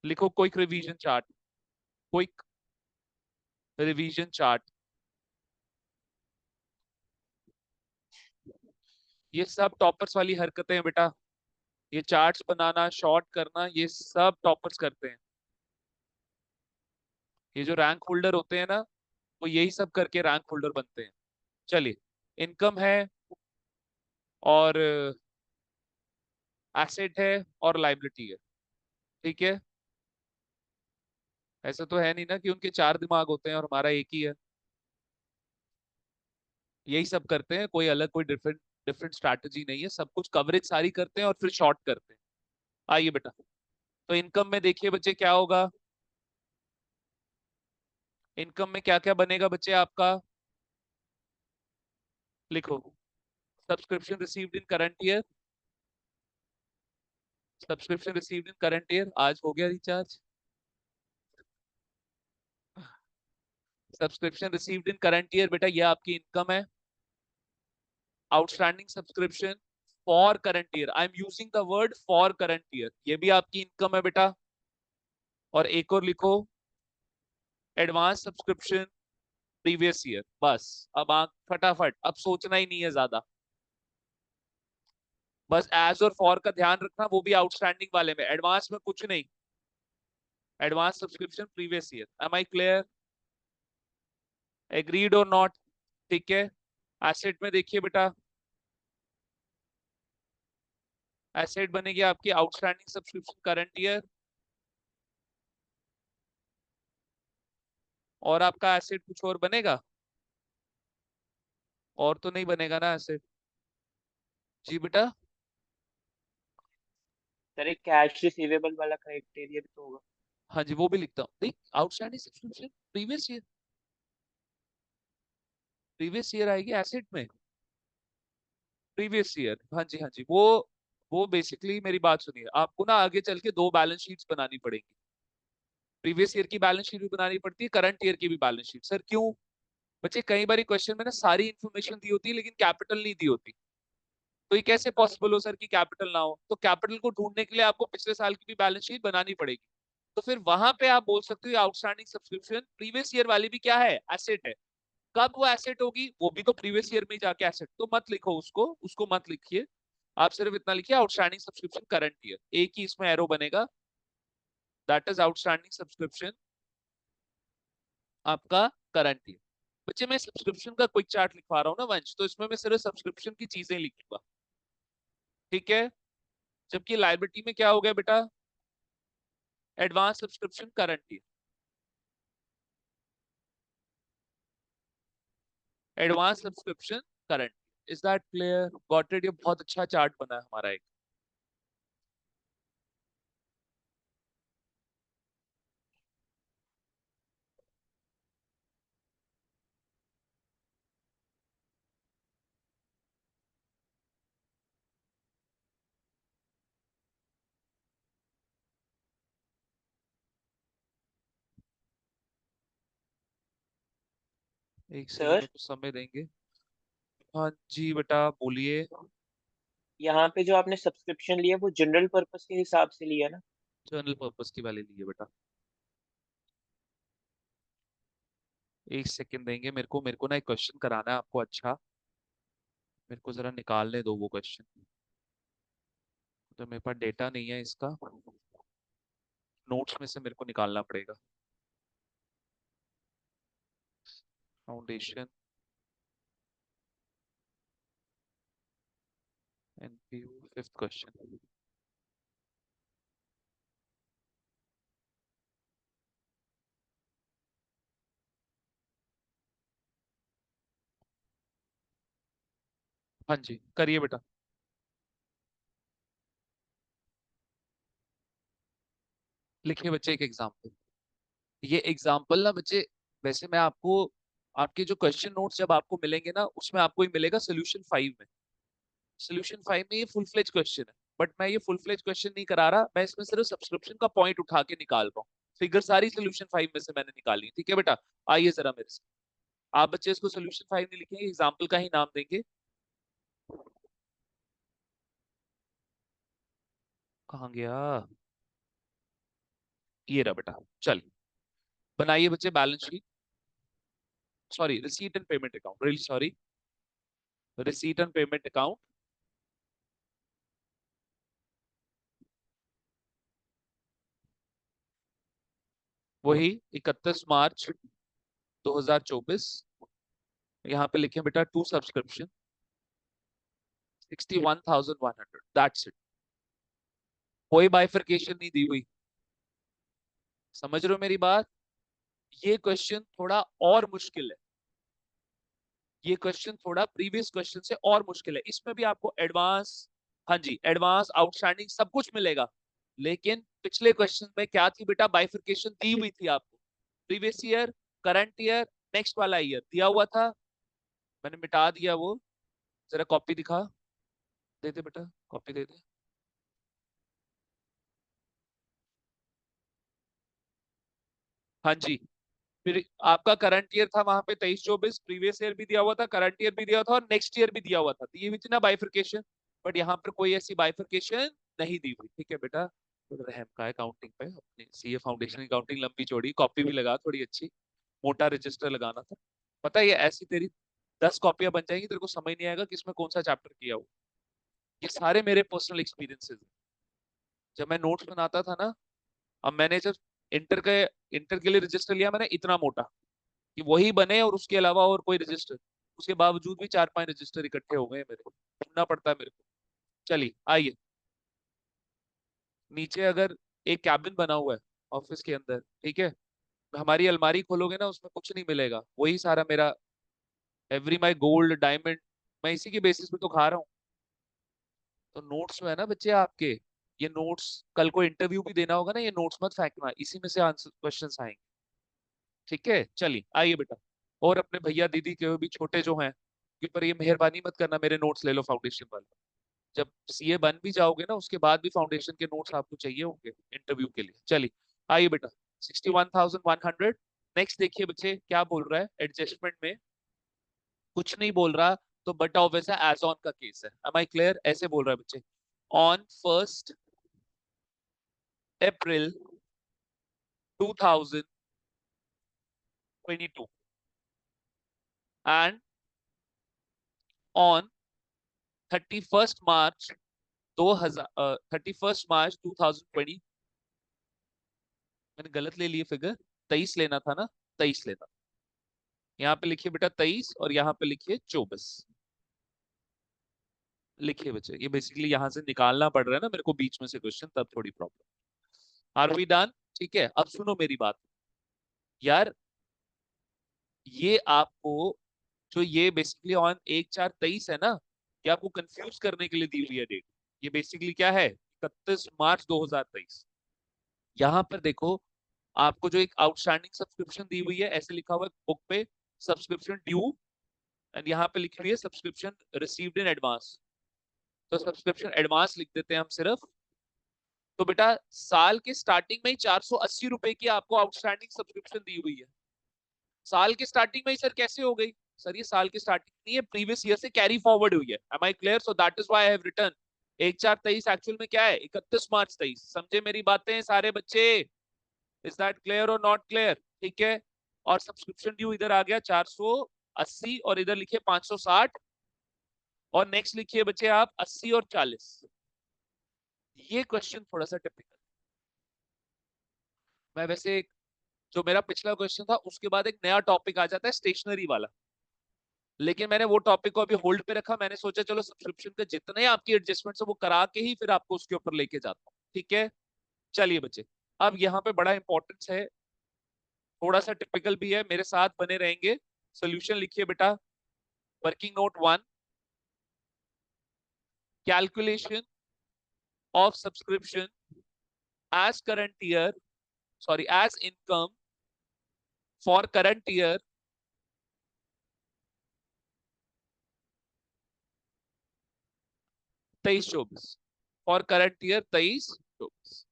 लिखो quick revision chart, quick revision chart. ये सब टॉपर्स वाली हरकतें हैं बेटा, ये चार्ट्स बनाना, शॉर्ट करना, ये सब टॉपर्स करते हैं। ये जो रैंक होल्डर होते हैं ना, वो यही सब करके रैंक होल्डर बनते हैं। चलिए, इनकम है और एसेट है और लाइबिलिटी है, ठीक है। ऐसा तो है नहीं ना कि उनके चार दिमाग होते हैं और हमारा एक ही है। यही सब करते हैं, कोई अलग कोई डिफरेंट डिफरेंट स्ट्रैटेजी नहीं है, सब कुछ कवरेज सारी करते हैं और फिर शॉर्ट करते हैं। आइए बेटा, तो इनकम में देखिए बच्चे क्या होगा, इनकम में क्या क्या बनेगा बच्चे आपका, लिखो subscription received in current year, subscription received in current year, आज हो गया recharge. Subscription received in current year बेटा, ये आपकी इनकम है। Outstanding subscription for current year, I am using the word for current year, ये भी आपकी इनकम है बेटा। और एक और लिखो एडवांस सब्सक्रिप्शन प्रीवियस ईयर, बस। अब आंख फटाफट, अब सोचना ही नहीं है ज्यादा, बस एज और फॉर का ध्यान रखना, वो भी आउटस्टैंडिंग वाले में, एडवांस में कुछ नहीं। Advance subscription previous year, am I clear, agreed और नॉट, ठीक है। एसेट में देखिए बेटा, एसेट बनेगी आपकी आउटस्टैंडिंग सब्सक्रिप्शन करंट ईयर, और आपका एसेट कुछ और बनेगा, और तो नहीं बनेगा ना एसेट। जी बेटा, सर एक कैश रिसीवेबल वाला क्राइटेरिया भी तो होगा। हाँ जी वो भी लिखता हूँ, देख outstanding subscription previous year, previous year आएगी एसेट में, प्रीवियस ईयर, हाँ जी हाँ जी। वो बेसिकली मेरी बात सुनिए, आपको ना आगे चल के दो बैलेंस शीट्स बनानी पड़ेगी, प्रीवियस ईयर की बैलेंस शीट भी बनानी पड़ती है, करंट ईयर की भी बैलेंस शीट। सर क्यों? बच्चे कई बार क्वेश्चन में ना सारी इन्फॉर्मेशन दी होती है लेकिन कैपिटल नहीं दी होती, तो ये कैसे पॉसिबल हो सर कि कैपिटल ना हो? तो कैपिटल को ढूंढने के लिए आपको पिछले साल की भी बैलेंस शीट बनानी पड़ेगी। तो फिर वहां पे आप बोल सकते हो आउटस्टैंडिंग सब्सक्रिप्शन प्रीवियस ईयर वाली भी क्या है, एसेट है। कब वो एसेट होगी, वो भी तो प्रीवियस ईयर में ही जाके एसेट, तो मत लिखो उसको, उसको मत लिखिए। आप सिर्फ इतना लिखिए आउटस्टैंडिंग सब्सक्रिप्शन करंट ईयर, एक ही इसमें एरो बनेगा, दैट इज आउटस्टैंडिंग सब्सक्रिप्शन आपका करंट ईयर। बच्चे मैं सब्सक्रिप्शन का क्विक चार्ट लिखवा रहा हूँ ना वंश, तो इसमें मैं सिर्फ सब्सक्रिप्शन की चीजें लिखूंगा, ठीक है। जबकि लाइबिलिटी में क्या हो गया बेटा, advance subscription current year, advance subscription current, is that clear? Got it? ये बहुत अच्छा चार्ट बना है हमारा एक। एक सेकंड सर में कुछ समय देंगे। हाँ जी बेटा बोलिए। यहाँ पे जो आपने सब्सक्रिप्शन लिया वो जनरल पर्पस के हिसाब से लिया ना। जनरल पर्पस की वाली ली है बेटा, एक सेकंड देंगे मेरे को ना एक क्वेश्चन कराना है आपको, अच्छा मेरे को जरा निकालने दो वो क्वेश्चन, तो मेरे पास डेटा नहीं है इसका, नोट्स में से मेरे को निकालना पड़ेगा। Foundation, NPU, fifth question. हाँ जी करिए बेटा। लिखिए बच्चे एक एग्जांपल, ये एग्जांपल ना बच्चे, वैसे मैं आपको आपके जो क्वेश्चन नोट्स जब आपको मिलेंगे ना उसमें आपको ही मिलेगा सोल्यूशन 5 में, सोल्यूशन 5 में ये फुल फ्लेज क्वेश्चन है, बट मैं ये फुल फ्लेज क्वेश्चन नहीं करा रहा, मैं इसमें सिर्फ सब्सक्रिप्शन का पॉइंट उठा के निकाल रहा हूँ। फिगर सारी सोल्यूशन 5 में से मैंने निकाली, ठीक है बेटा। आइए जरा मेरे से, आप बच्चे इसको सोल्यूशन 5 नहीं लिखेंगे, एग्जाम्पल का ही नाम देंगे। कहाँ गया? ये रहा बेटा। चलिए बनाइए बच्चे balance sheet. Sorry, receipt and payment account, really sorry, receipt and payment account. वही 31 मार्च 2024। यहाँ पे लिखे बेटा टू सब्सक्रिप्शन 61,100, दैट्स इट। कोई बाइफरकेशन नहीं दी हुई। समझ रहे हो मेरी बात? ये क्वेश्चन थोड़ा और मुश्किल है। ये क्वेश्चन थोड़ा प्रीवियस क्वेश्चन से और मुश्किल है। इसमें भी आपको एडवांस, हाँ जी, एडवांस आउटस्टैंडिंग सब कुछ मिलेगा। लेकिन पिछले क्वेश्चन में क्या थी बेटा? बाइफरकेशन दी हुई थी आपको। Previous year, current year, next वाला ईयर दिया हुआ था। मैंने मिटा दिया वो। जरा कॉपी दिखा, दे दे बेटा, कॉपी दे दे। हाँ जी। फिर आपका करंट ईयर था वहां पे 23-24, प्रीवियस ईयर भी दिया हुआ था, करंट ईयर भी दिया हुआ था और नेक्स्ट ईयर भी दिया हुआ था, तो ये भी थी ना बाइफरकेशन। बट यहाँ पर कोई ऐसी बाइफरकेशन नहीं दी हुई। ठीक है बेटा, तो रहम का अकाउंटिंग पे अपने सीए फाउंडेशन अकाउंटिंग लंबी चौड़ी कॉपी भी लगा, थोड़ी अच्छी मोटा रजिस्टर लगाना था। पता है ये ऐसी तेरी 10 कॉपियां बन जाएंगी, तेरे को समझ नहीं आएगा किसमें कौन सा चैप्टर किया हो। ये सारे मेरे पर्सनल एक्सपीरियंसेस। जब मैं नोट्स बनाता था ना, अब मैंने जब इंटर के लिए रजिस्टर लिया मैंने इतना मोटा, कि वही बने और उसके अलावा और कोई रजिस्टर। उसके बावजूद भी 4-5 रजिस्टर इकट्ठे हो गए मेरे को, ढूंढना पड़ता है मेरे को। चलिए आइए। नीचे अगर एक कैबिन बना हुआ है ऑफिस के अंदर, ठीक है, हमारी अलमारी खोलोगे ना, उसमें कुछ नहीं मिलेगा, वही सारा मेरा एवरी माई गोल्ड डायमंड, मैं इसी के बेसिस पे तो खा रहा हूँ। तो नोट्स में है ना बच्चे आपके, ये नोट्स कल को इंटरव्यू भी देना होगा ना, ये नोट्स मत फेंकना, इसी में से आंसर क्वेश्चन आएंगे। ठीक है, चलिए आइए बेटा। और अपने भैया दीदी के भी छोटे जो हैं, कि पर ये मेहरबानी मत करना, मेरे नोट्स ले लो फाउंडेशन वाले। जब सीए बन भी जाओगे ना, उसके बाद भी फाउंडेशन के नोट्स आपको चाहिए होंगे इंटरव्यू के लिए। चलिए आइए बेटा। 61,100। नेक्स्ट देखिए बच्चे क्या बोल रहा है एडजस्टमेंट में। कुछ नहीं बोल रहा, तो बट ऑब्वियस है, एज ऑन का केस है। Am I clear? ऐसे बोल रहा है बच्चे, on 1 April 2022 and on 31 March 2000, 31 March 2020। मैंने गलत ले लिए फिगर, 23 लेना था ना, 23 लेना। यहाँ पे लिखिए बेटा 23 और यहाँ पे लिखिए 24। लिखिए बच्चे, ये बेसिकली यहाँ से निकालना पड़ रहा है ना मेरे को बीच में से क्वेश्चन, तब थोड़ी प्रॉब्लम। Are we done? ठीक है, अब सुनो मेरी बात यार। ये आपको, जो ये बेसिकली ऑन 1/4/23 है ना, ये आपको कंफ्यूज करने के लिए दी हुई है डेट। ये बेसिकली क्या है? 31 मार्च 2023। यहाँ पर देखो, आपको जो एक आउटस्टैंडिंग सब्सक्रिप्शन दी हुई है, ऐसे लिखा हुआ है बुक पे, सब्सक्रिप्शन ड्यू, एंड यहाँ पे लिखी हुई है सब्सक्रिप्शन रिसीव्ड इन एडवांस। तो सब्सक्रिप्शन एडवांस लिख देते हैं हम सिर्फ। तो बेटा साल के स्टार्टिंग में ही 480 रुपए की आपको आउटस्टैंडिंग सब्सक्रिप्शन दी हुई है। साल के स्टार्टिंग में ही सर कैसे हो गई? सर ये साल के स्टार्टिंग नहीं है, प्रीवियस ईयर से कैरी फॉरवर्ड हुई है। Am I clear? So that is why I have written 1/4/23, actual में क्या है 31 मार्च 2023। समझे मेरी बातें सारे बच्चे? इज दैट क्लियर और नॉट क्लियर? ठीक है। और सब्सक्रिप्शन ड्यू इधर आ गया 480, और इधर लिखिए 560, और नेक्स्ट लिखिए बच्चे आप 80 और 40। ये क्वेश्चन थोड़ा सा टिपिकल। मैं वैसे, जो मेरा पिछला क्वेश्चन था उसके बाद एक नया टॉपिक आ जाता है स्टेशनरी वाला, लेकिन मैंने वो टॉपिक को अभी होल्ड पे रखा। मैंने सोचा चलो सब्सक्रिप्शन के जितने आपकी एडजस्टमेंट है वो करा के ही फिर आपको उसके ऊपर लेके जाता हूँ। ठीक है, चलिए बच्चे। अब यहाँ पे बड़ा इंपॉर्टेंस है, थोड़ा सा टिपिकल भी है, मेरे साथ बने रहेंगे। सोल्यूशन लिखिए बेटा। Working note 1, calculation of subscription as current year, sorry as income for current year 23-24, for current year 23-24।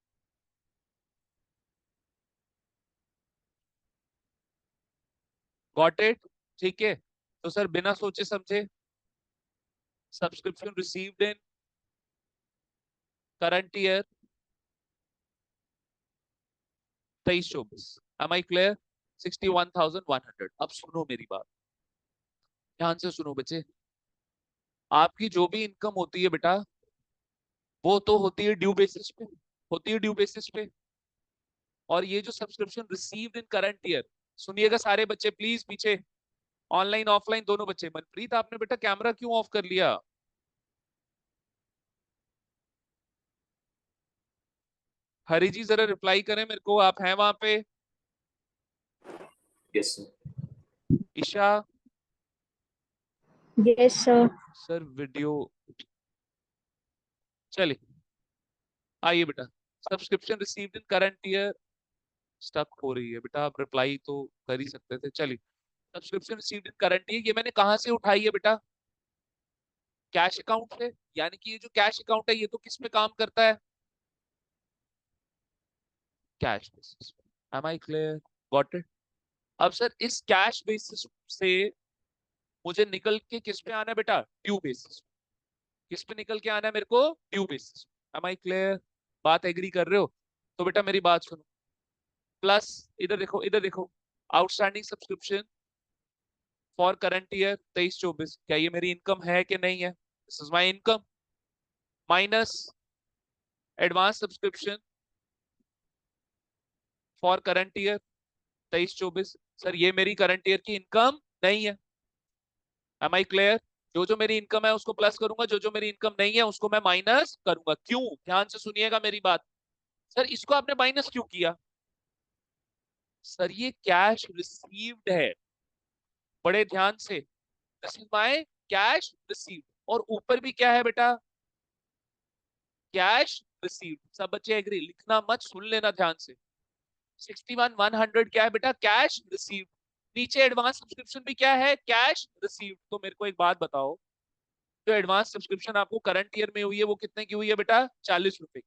Got it? ठीक है, तो सर बिना सोचे समझे, subscription received in current year 23-24। Am I clear? 61,100। अब सुनो मेरी बात, ध्यान से सुनो बच्चे। आपकी जो भी इनकम होती है बेटा, वो तो होती है ड्यू बेसिस पे, होती है ड्यू बेसिस पे। और ये जो subscription received in current year, सुनिएगा सारे बच्चे प्लीज पीछे, ऑनलाइन ऑफलाइन दोनों बच्चे। मनप्रीत आपने बेटा कैमरा क्यों ऑफ कर लिया? हरी जी जरा रिप्लाई करें मेरे को, आप हैं वहां पे? Yes sir. Isha yes sir. Sir video, चलिए आइए बेटा। Subscription received in current year stuck हो रही है बेटा, आप रिप्लाई तो कर ही सकते थे। चलिए, subscription received in current year, ये मैंने कहां से उठाई है बेटा? कैश अकाउंट से। यानी कि ये जो कैश अकाउंट है, ये तो किस पे काम करता है? Cash basis. Am I clear? Got it? अब सर इस कैश बेसिस से मुझे निकल के किस पे आना है बेटा? Due basis. किस पे निकल के आना है मेरे को? Due basis. Am I clear? बात एग्री कर रहे हो? तो बेटा मेरी बात सुनो, प्लस इधर देखो, इधर देखो, outstanding subscription for current year 23-24, क्या ये मेरी इनकम है कि नहीं है? This is my income. Minus advance subscription for current year 23-24, sir ये मेरी करंट ईयर की इनकम नहीं है। Am I clear? जो जो मेरी इनकम है उसको प्लस करूंगा, जो जो मेरी इनकम नहीं है उसको मैं माइनस करूंगा। क्यों? ध्यान से सुनिएगा मेरी बात। सर इसको आपने माइनस क्यों किया? सर ये कैश रिसीव्ड है, बड़े ध्यान से, this is my cash received. और ऊपर भी क्या है बेटा? Cash received. सब बच्चे एग्री? लिखना मत, सुन लेना ध्यान से। 61,100 क्या है बेटा? Cash received. नीचे एडवांस सब्सक्रिप्शन भी क्या है? Cash received. तो मेरे को एक बात बताओ, जो एडवांस सब्सक्रिप्शन आपको करंट ईयर में हुई है वो कितने की हुई है बेटा? 40 रुपए की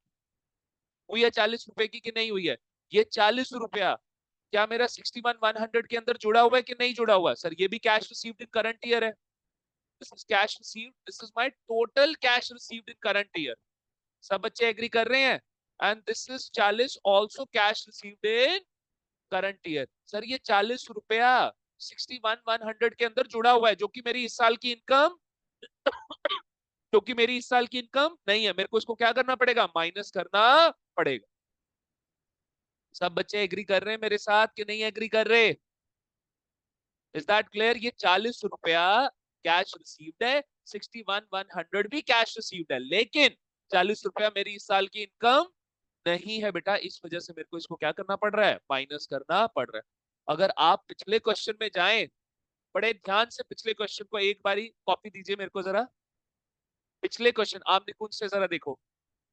हुई है। 40 रुपए की कि नहीं हुई है? ये 40 रुपया क्या मेरा 61,100 के अंदर जुड़ा हुआ है कि नहीं जुड़ा हुआ है? सर ये भी cash received in current year है। This is cash received, this is my total cash received in current year. सब बच्चे एग्री कर रहे हैं? And this is 40 also cash received in current year. Sir ये 40 रुपया 61,100 के अंदर जुड़ा हुआ है, जो कि मेरी इस साल की इनकम जो कि मेरी इस साल की इनकम नहीं है। मेरे को इसको क्या करना पड़ेगा? माइनस करना पड़ेगा। सब बच्चे एग्री कर रहे हैं मेरे साथ कि नहीं एग्री कर रहे? Is that clear? ये 40 रुपया कैश रिसीव्ड है, 61,100 भी कैश रिसीव्ड है, लेकिन 40 रुपया मेरी इस साल की इनकम नहीं है बेटा। इस वजह से मेरे को इसको क्या करना पड़ रहा है? माइनस करना पड़ रहा है। अगर आप पिछले क्वेश्चन में जाएं, बड़े ध्यान से पिछले क्वेश्चन को एक बारी कॉपी दीजिए मेरे को जरा। पिछले क्वेश्चन आप निकुंज से जरा देखो,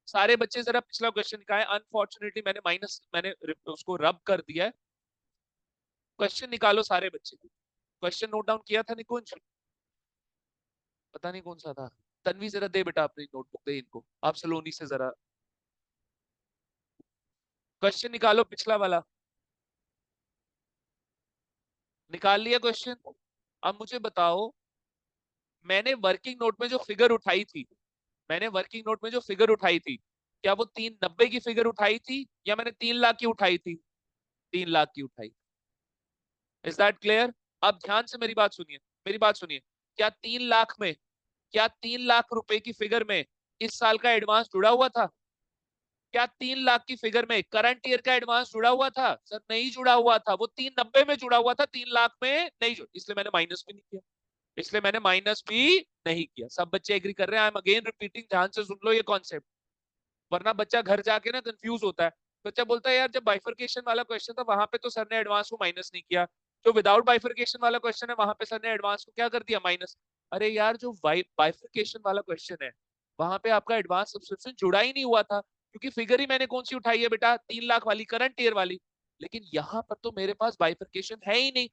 सारे बच्चे जरा पिछला क्वेश्चन का है। अनफॉर्चुनेटली मैंने उसको रब कर दिया है। क्वेश्चन निकालो सारे बच्चे। क्वेश्चन नोट डाउन किया था निकुंज? पता नहीं कौन सा था। तन्वी जरा दे बेटा अपनी नोटबुक, दे इनको। आप सलोनी से जरा क्वेश्चन निकालो, पिछला वाला निकाल लिया क्वेश्चन? अब मुझे बताओ, मैंने वर्किंग नोट में जो फिगर उठाई थी, मैंने वर्किंग नोट में जो फिगर उठाई थी, क्या वो 390 की फिगर उठाई थी या मैंने 3 लाख की उठाई थी? 3 लाख की उठाई। Is that clear? अब ध्यान से मेरी बात सुनिए, मेरी बात सुनिए। क्या 3 लाख में, क्या 3 लाख रुपए की फिगर में इस साल का एडवांस जुड़ा हुआ था? क्या 3 लाख की फिगर में करंट ईयर का एडवांस जुड़ा हुआ था? सर नहीं जुड़ा हुआ था, वो 390 में जुड़ा हुआ था, 3 लाख में नहीं जुड़ा, इसलिए मैंने माइनस भी नहीं किया, इसलिए मैंने माइनस भी नहीं किया। सब बच्चे एग्री कर रहे हैं? आई एम अगेन रिपीटिंग, ध्यान से सुन लो ये कॉन्सेप्ट, वरना बच्चा घर जाके ना कंफ्यूज होता है। बच्चा बोलता है यार जब बाइफरकेशन वाला क्वेश्चन था वहां पे तो सर ने एडवांस को माइनस नहीं किया, जो विदाउट बाइफरकेशन वाला क्वेश्चन है वहां पे सर ने एडवांस को क्या कर दिया? माइनस। अरे यार जो बाइफरकेशन वाला क्वेश्चन है वहां पे आपका एडवांस सब्सक्रिप्शन जुड़ा ही नहीं हुआ था, क्योंकि फिगर ही मैंने कौन सी उठाई है बेटा? 3 लाख वाली, करंट ईयर वाली। लेकिन यहाँ पर तो मेरे पास बाइफरकेशन है ही नहीं।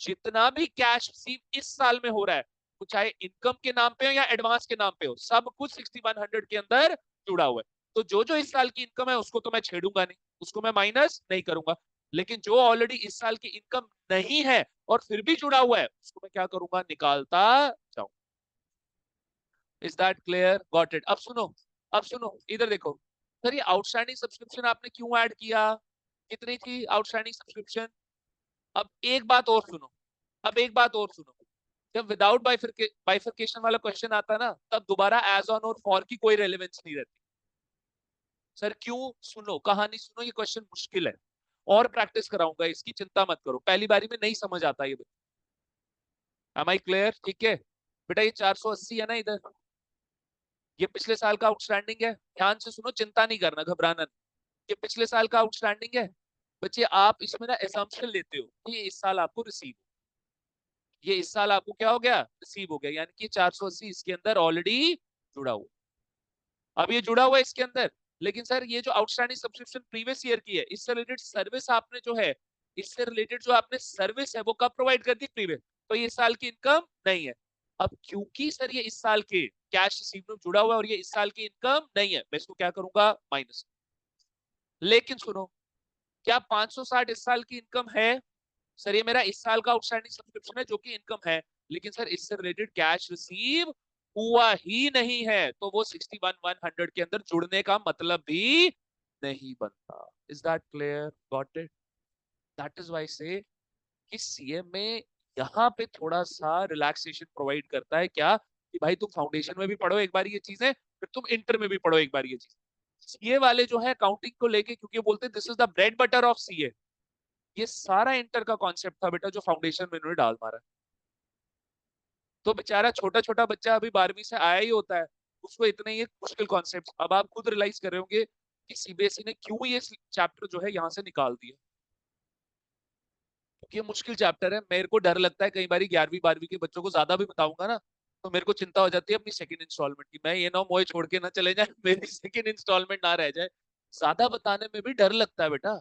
जितना भी कैश रिसीव इस साल में हो रहा है, वो चाहे इनकम के नाम पे हो या एडवांस के नाम पे हो, सब कुछ 6100 के अंदर जुड़ा हुआ है। तो जो जो इस साल की इनकम है उसको तो मैं छेड़ूंगा नहीं, उसको मैं माइनस नहीं करूंगा। लेकिन जो ऑलरेडी इस साल की इनकम नहीं है और फिर भी जुड़ा हुआ है, उसको मैं क्या करूंगा? निकालता जाऊं। Is that clear? Got it? अब सुनो, अब सुनो, इधर देखो। सर ये आउटस्टैंडिंग सब्सक्रिप्शन आपने क्यों ऐड किया? कितनी थी आउटस्टैंडिंग सब्सक्रिप्शन? अब एक बात और सुनो, अब एक बात और सुनो, जब विदाउट बाइफरकेशन वाला क्वेश्चन आता ना, तब दोबारा एज ऑन और फॉर की कोई रेलेवेंस नहीं रहती। सर क्यों? सुनो कहानी सुनो, ये क्वेश्चन मुश्किल है, और प्रैक्टिस कराऊंगा इसकी, चिंता मत करो, पहली बारी में नहीं समझ आता ये। Am I clear? ठीक है बेटा, ये 480 है ना इधर, ये पिछले साल का आउटस्टैंडिंग है, ध्यान से सुनो, चिंता नहीं करना, घबराना नहीं। ये पिछले साल का आउटस्टैंडिंग है बच्चे, आप इसमें ना एजम्पशन लेते हो कि ये इस साल आपको रिसीव, ये इस साल आपको क्या हो गया, रिसीव हो गया, यानी कि 480 इसके अंदर ऑलरेडी जुड़ा हुआ। अब ये जुड़ा हुआ है इसके अंदर, लेकिन सर ये जो आउटस्टैंडिंग सब्सक्रिप्शन प्रीवियस ईयर की है, इससे रिलेटेड सर्विस आपने जो है, इससे रिलेटेड जो आपने सर्विस है वो कब प्रोवाइड कर दी, प्रीवियस, तो ये साल की इनकम नहीं है। अब क्योंकि सर ये इस साल के कैश रिसीव में जुड़ा हुआ है और ये इस साल की इनकम नहीं है, मैं इसको क्या करूंगा, माइनस। लेकिन सुनो, क्या 560 इस साल की इनकम है? सर ये मेरा इस साल का आउटस्टैंडिंग सब्सक्रिप्शन है जो कि इनकम है, लेकिन सर इससे रिलेटेड कैश रिसीव हुआ ही नहीं है, तो वो 61 100 के अंदर जुड़ने का मतलब भी नहीं बनता। Is that clear? Got it? That is why से कि सीएमए यहाँ पे थोड़ा सा रिलैक्सेशन प्रोवाइड करता है, क्या कि भाई तुम फाउंडेशन में भी पढ़ो एक बार ये चीजें, फिर तुम इंटर में भी पढ़ो एक बार ये चीज। सीए वाले जो है अकाउंटिंग को लेके, क्योंकि बोलते हैं this is the bread butter of CA, ये सारा इंटर का कॉन्सेप्ट था बेटा जो फाउंडेशन में इन्होंने डाल मारा। तो बेचारा छोटा छोटा बच्चा अभी 12वीं से आया ही होता है, उसको इतने ही मुश्किल कॉन्सेप्ट, अब आप खुद रियलाइज कर रहे होंगे कि सीबीएसई ने क्यों ये चैप्टर जो है यहाँ से निकाल दिया, क्योंकि ये मुश्किल चैप्टर है। मेरे को डर लगता है कई बार 11वीं 12वीं के बच्चों को ज्यादा भी बताऊंगा ना, तो मेरे को चिंता हो जाती है अपनी सेकंड इंस्टॉलमेंट की, मैं ये ना मोए छोड़ के ना चले जाए, मेरी सेकंड इंस्टॉलमेंट ना रह जाए। ज्यादा बताने में भी डर लगता है बेटा।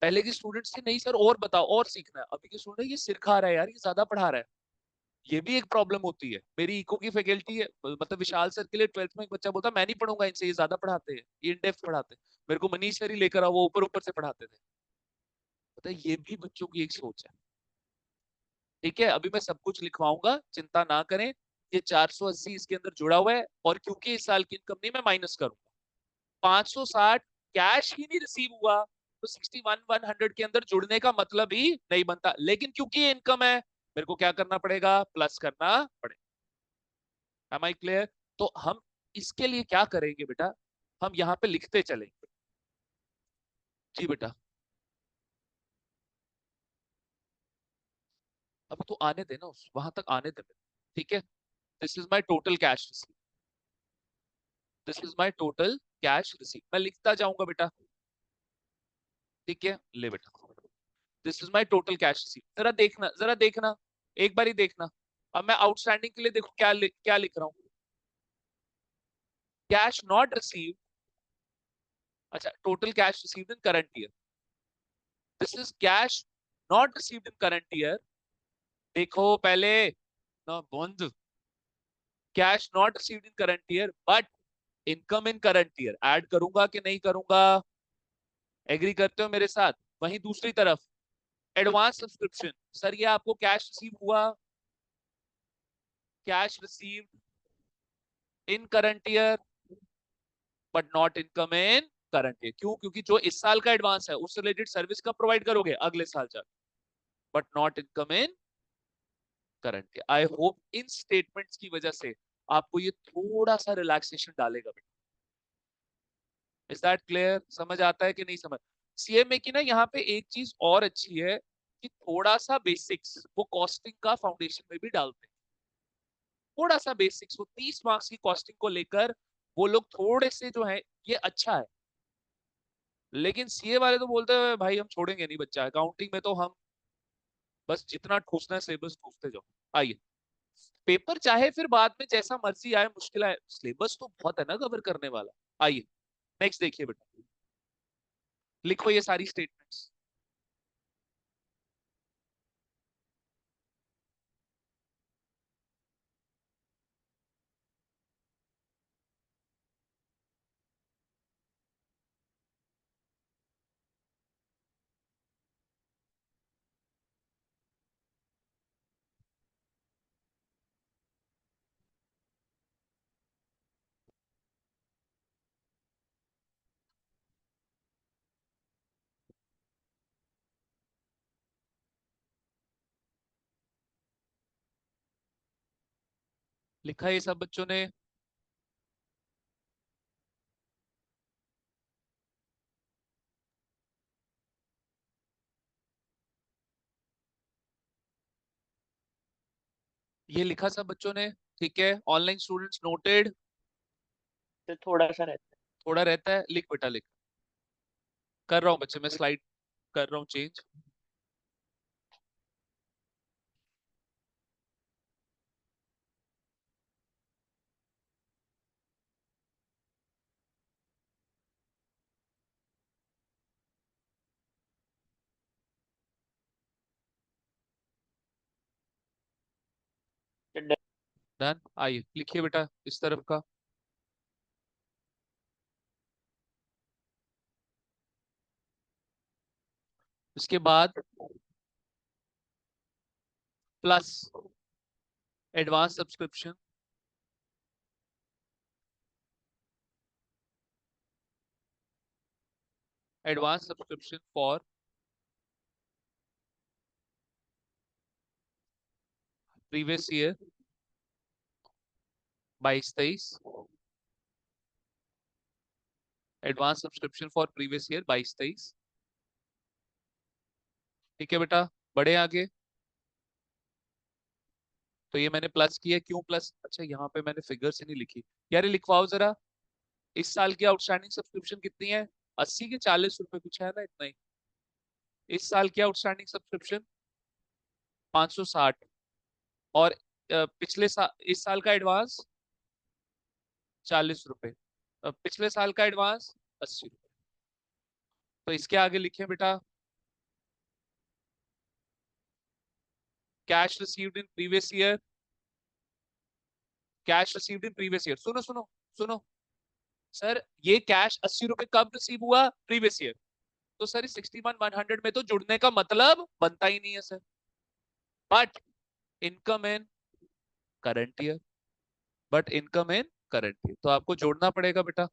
पहले के स्टूडेंट्स थे नहीं सर और बताओ और सीखना है, अभी के स्टूडेंट ये सिर खा रहा है यार, ये ज्यादा पढ़ा रहा है, ये भी एक प्रॉब्लम होती है। मेरी इको की फैकल्टी है, मतलब विशाल सर के लिए 12th में एक बच्चा बोलता मैं नहीं पढ़ूंगा इनसे, ये ज्यादा पढ़ाते हैं, ये इन डेप्थ पढ़ाते हैं, मेरे को मनीष सर ही लेकर आओ, वो ऊपर ऊपर से पढ़ाते थे। पता है ये भी बच्चों की एक सोच है। ठीक है, अभी मैं सब कुछ लिखवाऊंगा, चिंता ना करें। ये 480 इसके अंदर जुड़ा हुआ है, और क्योंकि इस साल की इनकम नहीं, मैं माइनस करूंगा। 560 कैश ही नहीं रिसीव हुआ, तो 61 100 के अंदर जुड़ने का मतलब ही नहीं बनता, लेकिन क्योंकि ये इनकम है, मेरे को क्या करना पड़ेगा, प्लस करना पड़ेगा। Am I clear? तो हम इसके लिए क्या करेंगे बेटा, हम यहाँ पे लिखते चलेंगे। जी बेटा, अभी तो आने देना, उस वहां तक आने दे। ठीक है, this is my total cash receive, this is my total cash receive, मैं लिखता जाऊंगा बेटा। ठीक है, ले बेटा, this is my total cash receive, जरा देखना, जरा देखना, एक बार ही देखना। अब मैं आउटस्टैंडिंग के लिए देखो क्या लिख रहा हूँ, कैश नॉट रिसीव। अच्छा, total cash received in current year, this is cash not received in current year. देखो पहले ना बंद, cash not received in current year but income in current year, add करूंगा कि नहीं करूंगा? एग्री करते हो मेरे साथ? वहीं दूसरी तरफ एडवांस सब्सक्रिप्शन, सर ये आपको कैश रिसीव हुआ, cash received in current year but not income in current year. क्यों? क्योंकि जो इस साल का एडवांस है उससे रिलेटेड सर्विस कब प्रोवाइड करोगे, अगले साल जाकर, but not income in current year. I hope in statements की वजह से आपको ये थोड़ा सा रिलैक्सेशन डालेगा बेटा। Is that clear? समझ आता है कि नहीं समझ? सीएमए की ना यहाँ पे एक चीज और अच्छी है कि थोड़ा सा बेसिक्स वो कॉस्टिंग का फाउंडेशन में भी डालते हैं, थोड़ा सा बेसिक्स, वो 30 मार्क्स की कॉस्टिंग को लेकर वो लोग थोड़े से जो है, ये अच्छा है। लेकिन सीए वाले तो बोलते हैं भाई हम छोड़ेंगे नहीं बच्चा, अकाउंटिंग में तो हम बस जितना ठूसना है सिलेबस ठूसते जाओ। आइए, पेपर चाहे फिर बाद में जैसा मर्जी आए, मुश्किल आए, सिलेबस तो बहुत है ना कवर करने वाला। आइए नेक्स्ट देखिए बेटा, लिखो ये सारी स्टेटमेंट्स। लिखा है ये सब बच्चों ने? ये लिखा सब बच्चों ने? ठीक है, ऑनलाइन स्टूडेंट्स नोटेड। तो थोड़ा सा रहता थोड़ा रहता है, लिख बेटा लिख। कर रहा हूँ बच्चे, मैं स्लाइड कर रहा हूँ चेंज। है। डन, आइए लिखिए बेटा इस तरफ का। इसके बाद plus advance subscription, advance subscription for previous year 22-23। Advance subscription for previous year 22-23। ठीक है बेटा, बढ़े आगे। तो ये मैंने प्लस किया, क्यों प्लस? अच्छा यहाँ पे मैंने फिगर से नहीं लिखी यार, ये लिखवाओ जरा। इस साल की आउटस्टैंडिंग सब्सक्रिप्शन कितनी है? 80 के 40 रुपए कुछ है ना, इतना ही। इस साल की आउटस्टैंडिंग सब्सक्रिप्शन 560। और पिछले साल, इस साल का एडवांस 40 रुपए। पिछले साल का एडवांस 80 रुपए। तो इसके आगे लिखे बेटा, cash received in previous year. Cash received in previous year, सुनो सुनो सुनो। सर ये कैश 80 रुपए कब रिसीव हुआ? Previous year. तो सर 61-100 में तो जुड़ने का मतलब बनता ही नहीं है sir. But income in current year, but income in current year, तो आपको जोड़ना पड़ेगा बेटा।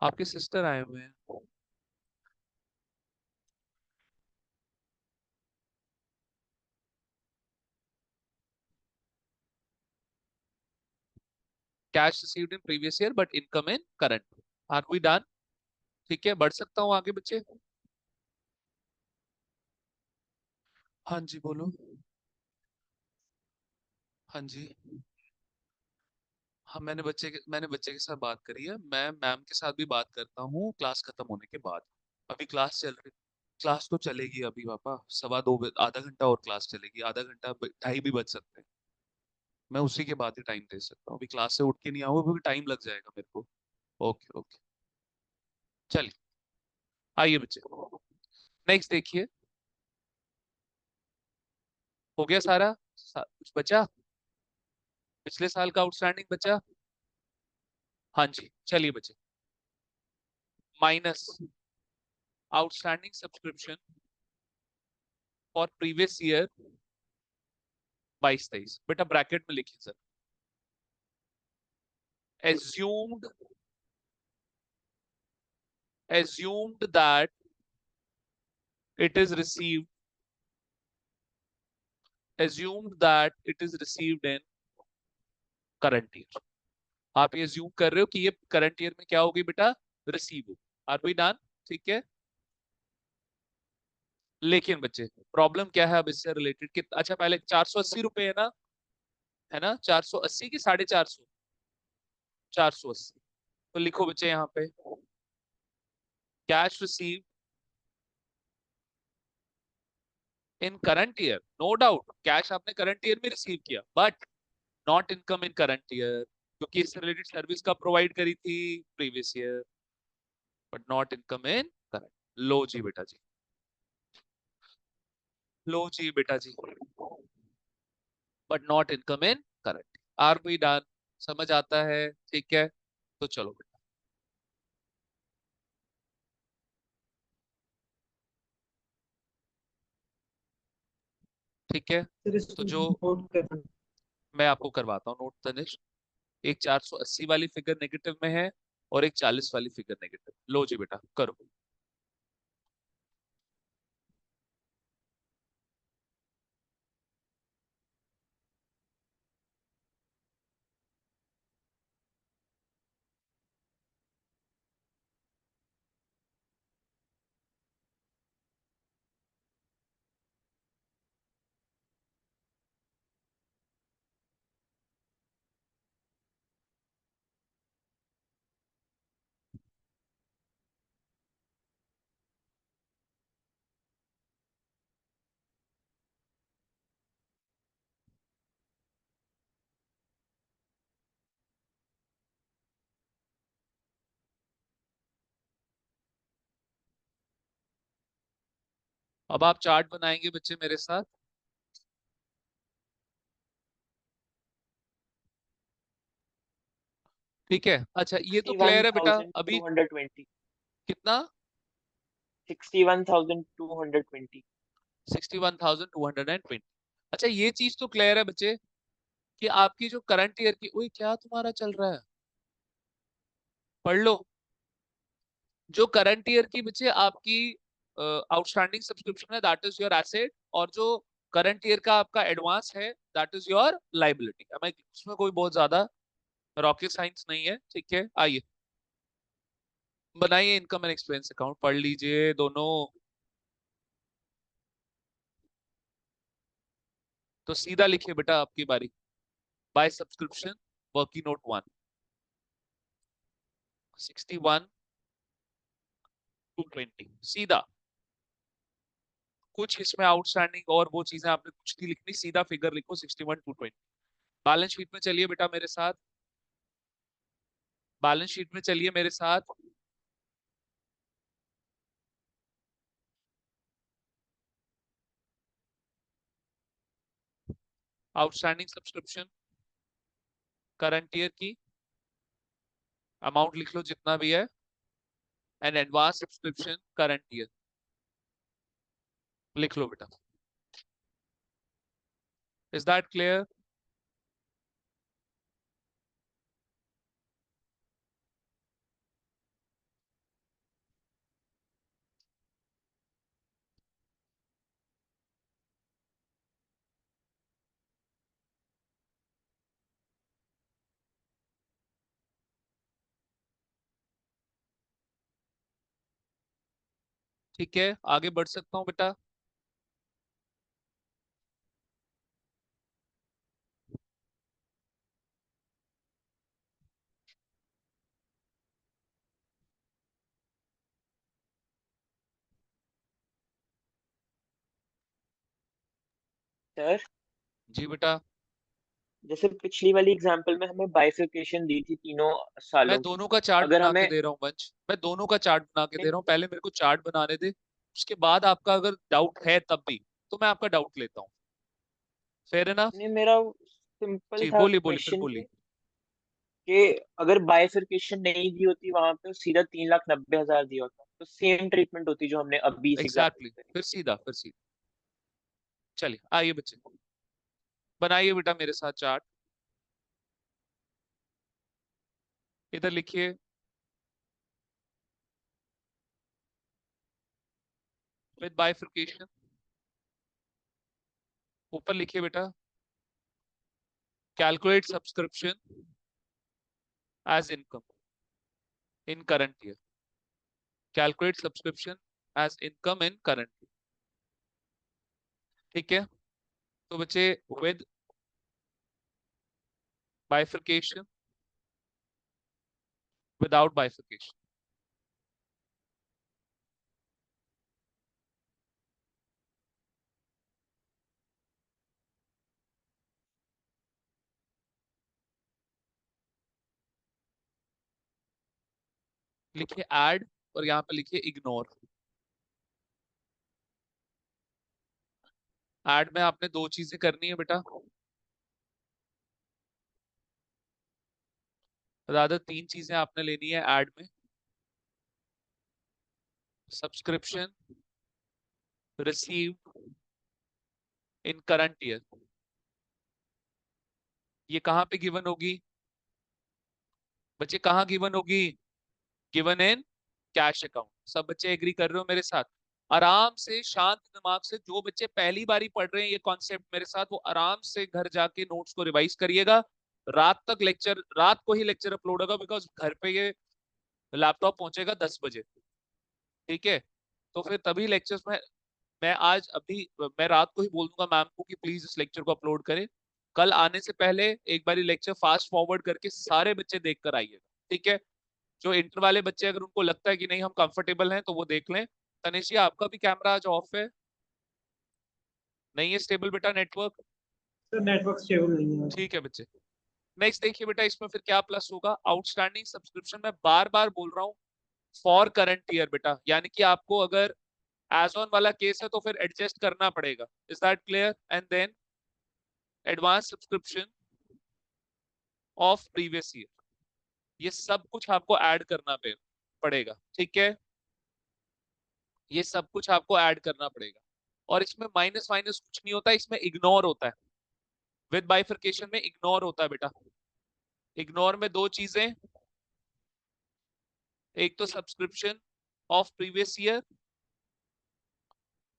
आपके सिस्टर आए हुए हैं। Cash received in previous year but income in current. Are we done? ठीक है, बढ़ सकता हूँ आगे बच्चे? हाँ जी बोलो। हाँ जी। हाँ, मैंने बच्चे के साथ बात करी है, मैं मैम के साथ भी बात करता हूँ क्लास खत्म होने के बाद। अभी क्लास चल रही। क्लास तो चलेगी अभी पापा, 2:15 आधा घंटा और क्लास चलेगी, आधा घंटा ढाई भी बज सकते हैं। मैं उसी के बाद ही टाइम दे सकता हूँ, अभी क्लास से उठ के नहीं आऊंगा क्योंकि टाइम लग जाएगा मेरे को। ओके ओके, चलिए आइए बच्चे, नेक्स्ट देखिए। हो गया सारा? कुछ बचा? पिछले साल का आउटस्टैंडिंग बचा? हाँ जी, चलिए बच्चे। Minus outstanding subscription for previous year 22-23। बेटा ब्रैकेट में लिखिए sir. assumed assumed that it is received assumed that it is received in current year। आप ये assume कर रहे हो कि ये करंट ईयर में क्या होगी बेटा? रिसीव हो। Are we done? ठीक है। लेकिन बच्चे प्रॉब्लम क्या है अब इससे रिलेटेड? कितना? अच्छा पहले 480 रुपए है ना? है ना 480 की 450? 480। तो लिखो बच्चे यहाँ पे, cash receive in current year. No doubt cash आपने करंट ईयर में रिसीव किया, but not income in current year, क्योंकि इससे रिलेटेड सर्विस का प्रोवाइड करी थी previous year, but not income in current. लो जी बेटा जी, लो जी बेटा जी, but not income in current. Are we done? समझ आता है? ठीक है, तो चलो बेटा। ठीक है, सर तो इसको जो नोट कर। मैं आपको करवाता हूँ नोट तनिष। एक 480 वाली फिगर नेगेटिव में है, और एक 40 वाली फिगर नेगेटिव। लो जी बेटा करो। अब आप चार्ट बनाएंगे बच्चे मेरे साथ। ठीक है, अच्छा ये तो सिक्सटी वन क्लियर है बेटा थाउजेंड अभी। टू हंड्रेड ट्वेंटी कितना? 61,220। 61,220। अच्छा ये चीज तो क्लियर है बच्चे कि आपकी जो करंट ईयर की, ओए क्या तुम्हारा चल रहा है, पढ़ लो। जो करंट ईयर की बच्चे आपकी आउटस्टैंडिंग सब्सक्रिप्शन है दैट इज योर एसेट, और जो करंट ईयर का आपका एडवांस है दैट इज योर लाइबिलिटी। हमें उसमें कोई बहुत ज्यादा रॉकेट साइंस नहीं है। ठीक है, आइए बनाइए इनकम एंड एक्सपेंस अकाउंट, पढ़ लीजिए दोनों। तो सीधा लिखिए बेटा आपकी बारी। बाय सब्सक्रिप्शन वर्किंग नोट 1, 61,220 सीधा। कुछ इसमें आउटस्टैंडिंग और वो चीजें आपने कुछ नहीं लिखनी, सीधा फिगर लिखो 61,220। बैलेंस शीट में चलिए बेटा मेरे साथ, बैलेंस शीट में चलिए मेरे साथ। आउटस्टैंडिंग सब्सक्रिप्शन करंट ईयर की अमाउंट लिख लो जितना भी है, and advance subscription current year लिख लो बेटा। Is that clear? ठीक है, आगे बढ़ सकता हूँ बेटा। सर, जी बेटा। जैसे पिछली वाली एग्जांपल में हमें बाइफिकेशन दी थी तीनों मैं सालों की। दोनों का चार्ट अगर बना के हमें दे रहा हूँ वंश, मैं दोनों का चार्ट बना के दे नहीं, रहा हूँ, पहले मेरे को चार्ट बनाने दे, उसके बाद आपका अगर डाउट है तब भी तो मैं आपका डाउट लेता हूँ। फेयर है ना? नहीं, मेरा सिंपल जी था बोलिए बोलिए फिर क्वेश्चन बोलिए। कि अगर बाइफिकेशन नहीं दी होती वहां पे, सीधा 3,90,000 दिया होता तो सेम ट्रीटमेंट होती जो हमने अभी इस एग्जांपल एग्जैक्टली में करी। फिर सीधा। चलिए आइए बच्चे, बनाइए बेटा मेरे साथ चार्ट। इधर लिखिए विद बाइफिकेशन, ऊपर लिखिए बेटा calculate subscription as income in current year, calculate subscription as income in current year. ठीक है, तो बच्चे विद बाइफिकेशन, विदाउट बाइफिकेशन। लिखिए ऐड, और यहाँ पे लिखिए इग्नोर। ऐड में आपने दो चीजें करनी है बेटा, ज्यादा तीन चीजें आपने लेनी है ऐड में। Subscription receive in current year, ये कहाँ पे गिवन होगी बच्चे, कहाँ गिवन होगी? Given in cash account. सब बच्चे एग्री कर रहे हो मेरे साथ? आराम से शांत दिमाग से, जो बच्चे पहली बारी पढ़ रहे हैं ये कॉन्सेप्ट मेरे साथ, वो आराम से घर जाके नोट्स को रिवाइज करिएगा। रात तक लेक्चर, रात को ही लेक्चर अपलोड होगा, बिकॉज घर पे ये लैपटॉप पहुंचेगा 10 बजे। ठीक है, तो फिर तभी लेक्चर्स में मैं आज अभी मैं रात को ही बोल दूंगा मैम को कि प्लीज इस लेक्चर को अपलोड करें। कल आने से पहले एक बार लेक्चर फास्ट फॉरवर्ड करके सारे बच्चे देख कर आइएगा। ठीक है, जो इंटर वाले बच्चे अगर उनको लगता है कि नहीं हम कंफर्टेबल हैं तो वो देख लें। तनिषी आपका भी कैमरा आज ऑफ है, नहीं है स्टेबल बेटा नेटवर्क? सर नेटवर्क स्टेबल नहीं है। ठीक है बच्चे, नेक्स्ट देखिए बेटा, इसमें फिर क्या प्लस होगा? आउटस्टैंडिंग सब्सक्रिप्शन, मैं बार बार बोल रहा हूँ फॉर करंट ईयर बेटा, यानी कि आपको अगर एज ऑन वाला केस है तो फिर एडजस्ट करना पड़ेगा। Is that clear? And then advance subscription of previous year, ये सब कुछ आपको ऐड करना पड़ेगा। ठीक है, ये सब कुछ आपको ऐड करना पड़ेगा। और इसमें माइनस माइनस कुछ नहीं होता, इसमें इग्नोर होता है। विद बाइफरकेशन में इग्नोर होता है बेटा। इग्नोर में दो चीजें, एक तो सब्सक्रिप्शन ऑफ प्रीवियस ईयर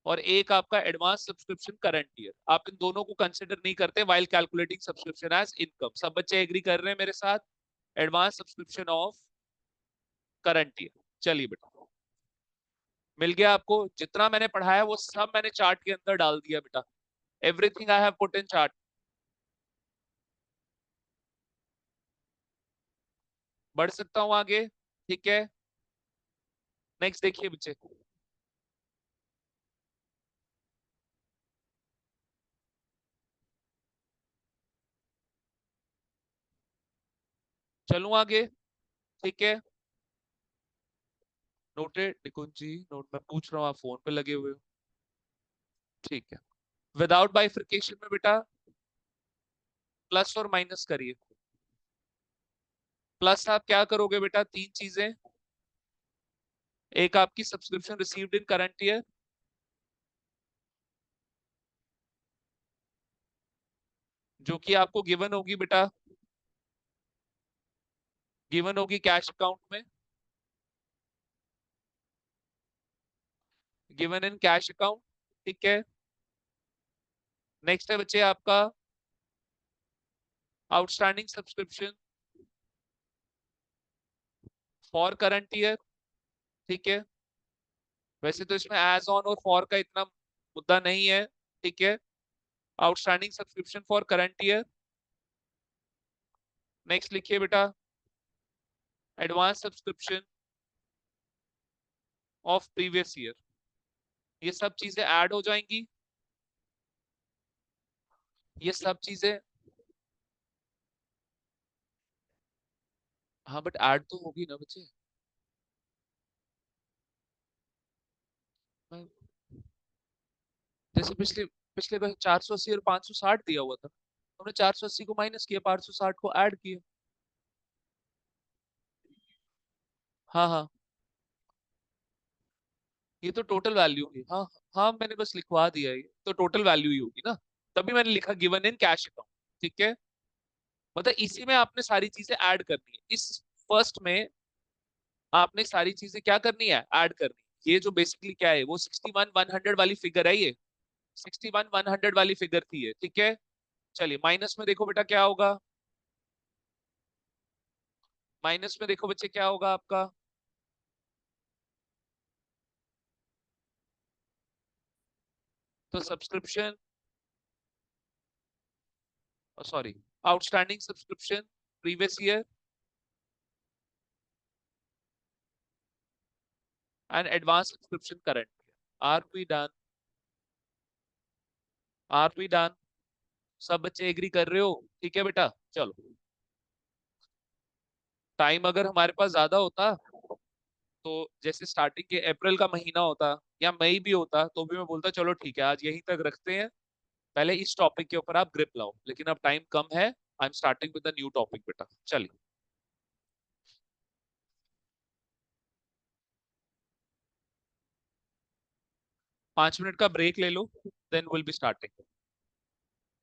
और एक आपका एडवांस सब्सक्रिप्शन करंट ईयर। आप इन दोनों को कंसिडर नहीं करते while calculating subscription as income. सब बच्चे एग्री कर रहे हैं मेरे साथ? Advance subscription of current year. चलिए बेटा, मिल गया आपको? जितना मैंने पढ़ाया वो सब मैंने चार्ट के अंदर डाल दिया बेटा। Everything I have put in chart. बढ़ सकता हूं आगे? ठीक है, नेक्स्ट देखिए बच्चे, चलूं आगे? ठीक है, नोटेड निकुंज जी, नोट मैं पूछ रहा हूँ, आप फोन पे लगे हुए हो। ठीक है, विदाउट बाइफरकेशन में बेटा प्लस और माइनस करिए। प्लस आप क्या करोगे बेटा? तीन चीजें, एक आपकी subscription received in current year, जो कि आपको गिवन होगी बेटा, गिवन होगी कैश अकाउंट में, गिवन इन कैश अकाउंट। ठीक है, नेक्स्ट है बच्चे आपका outstanding subscription for current year. ठीक है, वैसे तो इसमें एज ऑन और फॉर का इतना मुद्दा नहीं है। ठीक है, outstanding subscription for current year. Next लिखिए बेटा advance subscription of previous year. ये सब चीजें ऐड हो जाएंगी, ये सब चीजें। हाँ बट ऐड तो होगी ना बच्चे। मैं- जैसे पिछले पिछले बार 480 और 560 दिया हुआ था, हमने 480 को माइनस किया, 560 को ऐड किया। हाँ हाँ, ये तो टोटल वैल्यू होगी। हाँ हाँ, मैंने बस लिखवा दिया, ये तो टोटल वैल्यू ही होगी ना, तभी मैंने लिखा गिवन इन कैश अकाउंट। ठीक है, मतलब इसी में आपने सारी चीजें ऐड करनी है। इस फर्स्ट में आपने सारी चीजें क्या करनी है? ऐड करनी है। ये जो बेसिकली क्या है, वो 61 100 वाली फिगर है, ये 61 100 वाली फिगर थी ये। ठीक है, चलिए माइनस में देखो बेटा क्या होगा। माइनस में देखो बच्चे क्या होगा आपका? तो subscription, sorry, outstanding subscription previous year and advance subscription current year. Are we done? Are we done? सब बच्चे एग्री कर रहे हो? ठीक है बेटा, चलो। टाइम अगर हमारे पास ज्यादा होता तो जैसे स्टार्टिंग के अप्रैल का महीना होता या मई भी होता तो भी मैं बोलता चलो ठीक है आज यहीं तक रखते हैं, पहले इस टॉपिक के ऊपर आप ग्रिप लाओ, लेकिन अब टाइम कम है। I am starting with the new topic बेटा। चलिए 5 मिनट का ब्रेक ले लो, देन विल बी स्टार्टिंग।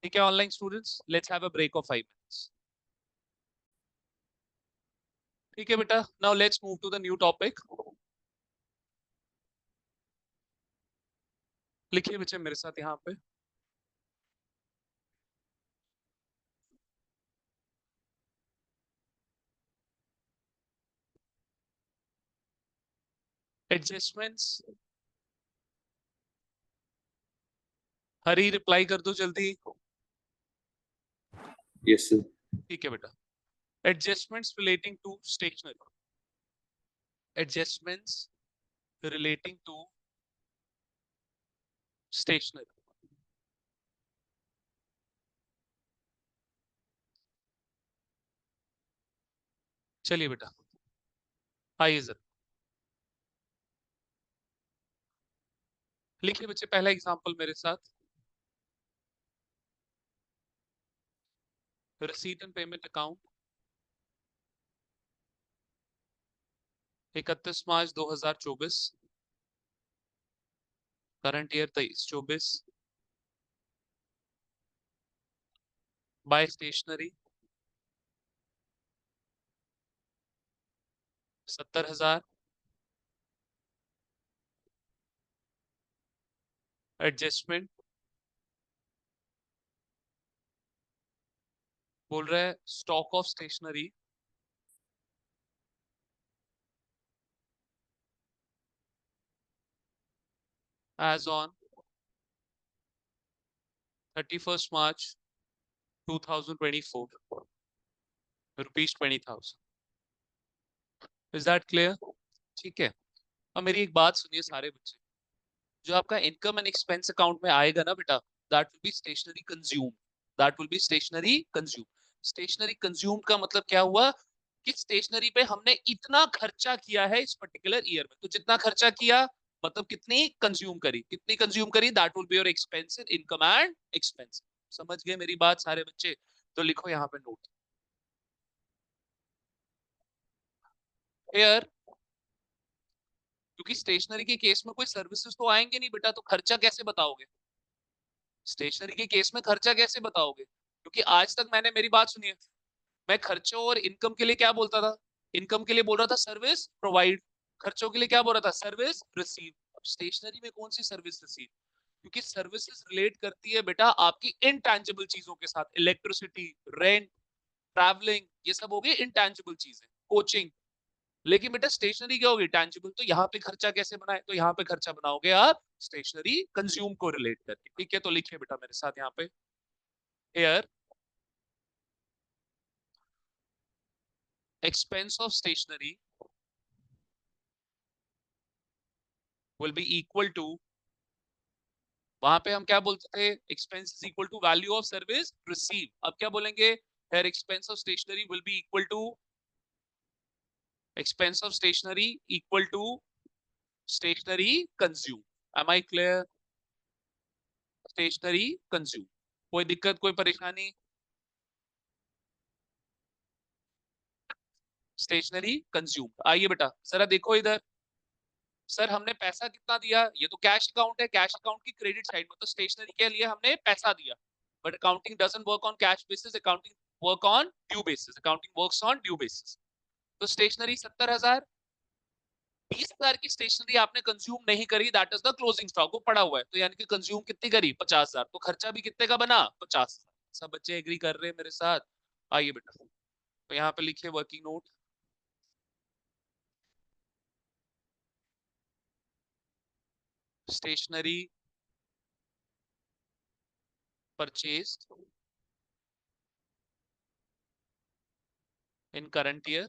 ठीक है online students, let's have a break of 5 minutes. ठीक है बेटा, now let's move to the new topic. लिखिए बच्चे मेरे साथ यहाँ पे, एडजस्टमेंट्स। हरी रिप्लाई कर दो जल्दी। Yes sir. ठीक है बेटा, adjustments relating to stationery, adjustments relating to stationery. चलिए बेटा, आइए जरा लिखिए बच्चे पहला एग्जांपल मेरे साथ। Receipt and payment account 31 March 2024, current year 23-24, buy stationery 70,000, adjustment बोल रहा है stock of stationery as on 31 March 2024, rupees 20,000। Is that clear? ठीक है, अब मेरी एक बात सुनिए सारे बच्चे, जो आपका इनकम एंड एक्सपेंस अकाउंट में आएगा ना बेटा, that will be stationery consume, that will be stationery consume. Stationery consume का मतलब क्या हुआ कि स्टेशनरी पे हमने इतना खर्चा किया है इस पर्टिकुलर ईयर में, तो जितना खर्चा किया मतलब कितनी कंज्यूम करी, कितनी कंज्यूम करी, that will be your expense in income and expense. समझ गए मेरी बात सारे बच्चे? तो लिखो यहाँ पे नोट हियर, क्योंकि स्टेशनरी के केस में कोई सर्विसेज तो आएंगे नहीं बेटा, तो खर्चा कैसे बताओगे? स्टेशनरी के केस में खर्चा कैसे बताओगे? क्योंकि आज तक मैंने, मेरी बात सुनिए, मैं खर्चों और इनकम के लिए क्या बोलता था? इनकम के लिए बोल रहा था सर्विस प्रोवाइड, खर्चों के लिए क्या बोल रहा था? Service receive. अब स्टेशनरी में कौन सी सर्विस रिसीव? क्योंकि सर्विसेज रिलेट करती है बेटा आपकी इनटैंजिबल चीजों के साथ, इलेक्ट्रिसिटी, रेंट, ट्रैवलिंग, ये सब हो गई इनटैंजिबल चीजें, कोचिंग। लेकिन बेटा स्टेशनरी क्या होगी? टैंजिबल। तो यहाँ पे खर्चा कैसे बनाए? तो यहाँ पे खर्चा बनाओगे आप स्टेशनरी कंज्यूम को रिलेट करके। ठीक है, तो लिखिए बेटा मेरे साथ यहाँ पे, here expense of stationery will be equal to, वहां पे हम क्या बोलते थे? expense is equal to value of service receive। अब क्या बोलेंगे? here expense of stationery will be equal to, expense of stationery equal to stationery consume। am I clear? stationery consume। कोई दिक्कत, कोई परेशानी? Stationery consume. आइए बेटा जरा देखो इधर, सर हमने पैसा कितना दिया? ये तो कैश अकाउंट है, कैश अकाउंट की क्रेडिट साइड में, तो स्टेशनरी के लिए हमने पैसा दिया। But accounting doesn't work on cash basis, accounting work on due basis, accounting works on due basis. तो स्टेशनरी 70,000, 20,000 की स्टेशनरी आपने कंज्यूम नहीं करी, that is the closing stock, वो पड़ा हुआ है, तो यानी कि कंज्यूम कितनी करी? 50,000। तो खर्चा भी कितने का बना? 50,000। सब बच्चे एग्री कर रहे हैं मेरे साथ? आइए बेटा, तो यहाँ पे लिखिए working note, stationery purchase in current year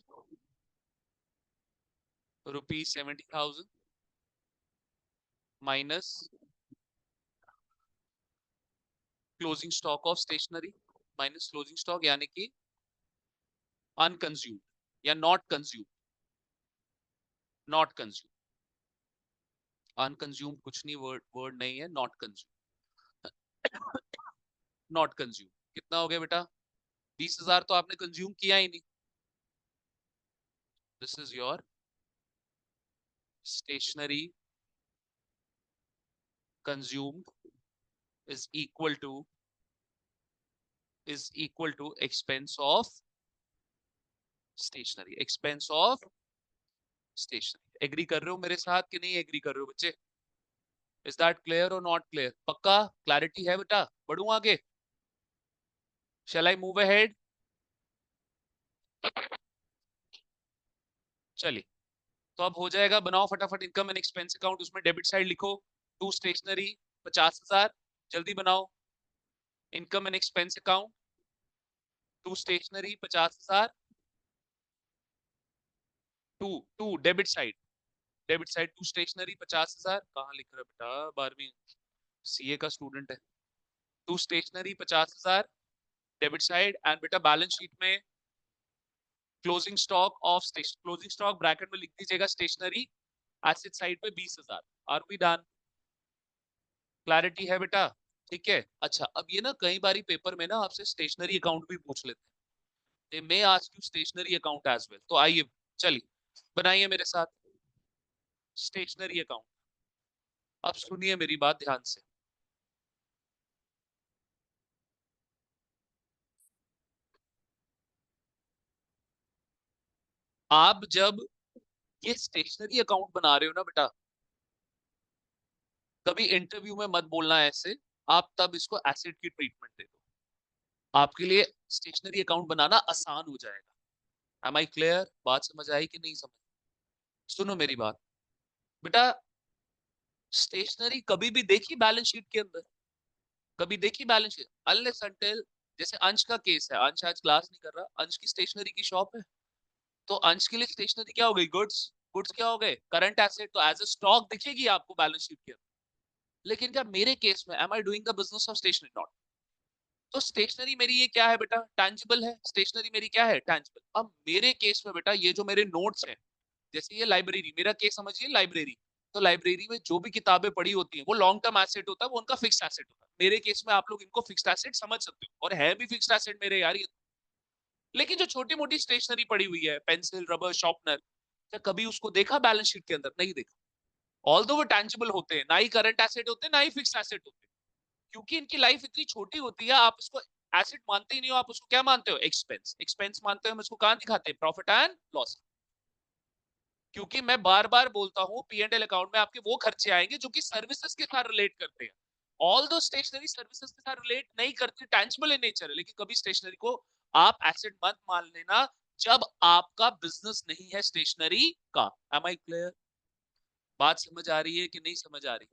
rupees 70,000 minus closing stock of stationery minus closing stock, यानी कि unconsumed या not consumed, not consumed, unconsumed कुछ नहीं, वर्ड नहीं है, not consumed, not consumed। कितना हो गया बेटा? 20,000 तो आपने कंज्यूम किया ही नहीं। This is your stationery consumed is equal to expense of stationery, expense of stationery. Agree कर रहे हो मेरे साथ कि नहीं एग्री कर रहे हो बच्चे? इज दैट क्लियर और नॉट क्लियर? पक्का क्लैरिटी है बेटा? बढ़ूं आगे? Shall I move ahead? चलिए, तो अब हो जाएगा, बनाओ फटाफट इनकम एंड एक्सपेंस अकाउंट। उसमें डेबिट साइड लिखो टू स्टेशनरी 50,000, जल्दी बनाओ। Income and expense account to stationery 50,000, to to debit side, debit side to stationery 50,000। कहाँ लिख रहा है बेटा? 12वीं सीए का स्टूडेंट है। To stationery 50,000 debit side. And बेटा बैलेंस शीट में closing stock of station, closing stock bracket में लिख दीजिएगा स्टेशनरी। एसेट साइड पे 20,000। Are we done? क्लैरिटी है बेटा? ठीक है। अच्छा, अब ये ना कई बारी पेपर में ना आपसे स्टेशनरी अकाउंट भी पूछ लेते हैं। They may ask you stationery account as well. तो आइए, चलिए बनाइए मेरे साथ स्टेशनरी अकाउंट। अब सुनिए मेरी बात ध्यान से। आप जब ये स्टेशनरी अकाउंट बना रहे हो ना बेटा, कभी इंटरव्यू में मत बोलना ऐसे। आप तब इसको एसेट की ट्रीटमेंट दे दो, आपके लिए स्टेशनरी अकाउंट बनाना आसान हो जाएगा। Am I clear? बात समझ आई कि नहीं समझ? सुनो मेरी बात बेटा, स्टेशनरी कभी भी देखी बैलेंस शीट के अंदर? कभी देखी बैलेंस शीट? अनलेस अनटिल, जैसे अंश का केस है, अंश आज क्लास नहीं कर रहा, अंश की स्टेशनरी की शॉप है, तो अंश के लिए स्टेशनरी क्या हो गई? गुड्स। गुड्स क्या हो गए? Current asset. तो एज अ स्टॉक दिखेगी आपको बैलेंस शीट के अंदर। लेकिन क्या मेरे केस में am I doing the business of stationery? Not. तो स्टेशनरी मेरी ये क्या है बेटा? टैंजिबल है। स्टेशनरी मेरी क्या है? टैंजिबल। अब मेरे केस में बेटा ये जो मेरे नोट्स हैं, जैसे ये लाइब्रेरी, मेरा केस समझिए लाइब्रेरी, तो लाइब्रेरी में जो भी किताबें पड़ी होती हैं वो लॉन्ग टर्म एसेट होता है, वो उनका फिक्स्ड एसेट होता है। मेरे केस में आप लोग इनको फिक्स्ड एसेट समझ सकते हो, और है भी फिक्स्ड एसेट मेरे यार ये। लेकिन जो छोटी मोटी स्टेशनरी पड़ी हुई है, पेंसिल, रबर, शार्पनर, क्या कभी उसको देखा बैलेंस शीट के अंदर? नहीं देखा। ऑल्दो वो टैंजिबल होते हैं, ना ही करंट एसेट होते हैं ना ही फिक्स्ड एसेट होते हैं, क्योंकि इनकी लाइफ इतनी छोटी होती है। आप इसको एसेट मानते ही नहीं हो, आप उसको क्या मानते हो? एक्सपेंस। एक्सपेंस मानते हो, हम इसको कहां दिखाते हैं? Profit and loss. क्योंकि मैं बार बार बोलता हूं पी एंड एल अकाउंट में आपके वो खर्चे आएंगे जो कि सर्विसेज के साथ रिलेट करते हैं। ऑल दो स्टेशनरी सर्विसेज के साथ रिलेट नहीं करती, टैंजिबल इन नेचर है। लेकिन कभी स्टेशनरी को आप एसेट मत मान लेना जब आपका बिजनेस नहीं है स्टेशनरी का। Am I clear? बात समझ आ रही है कि नहीं समझ आ रही?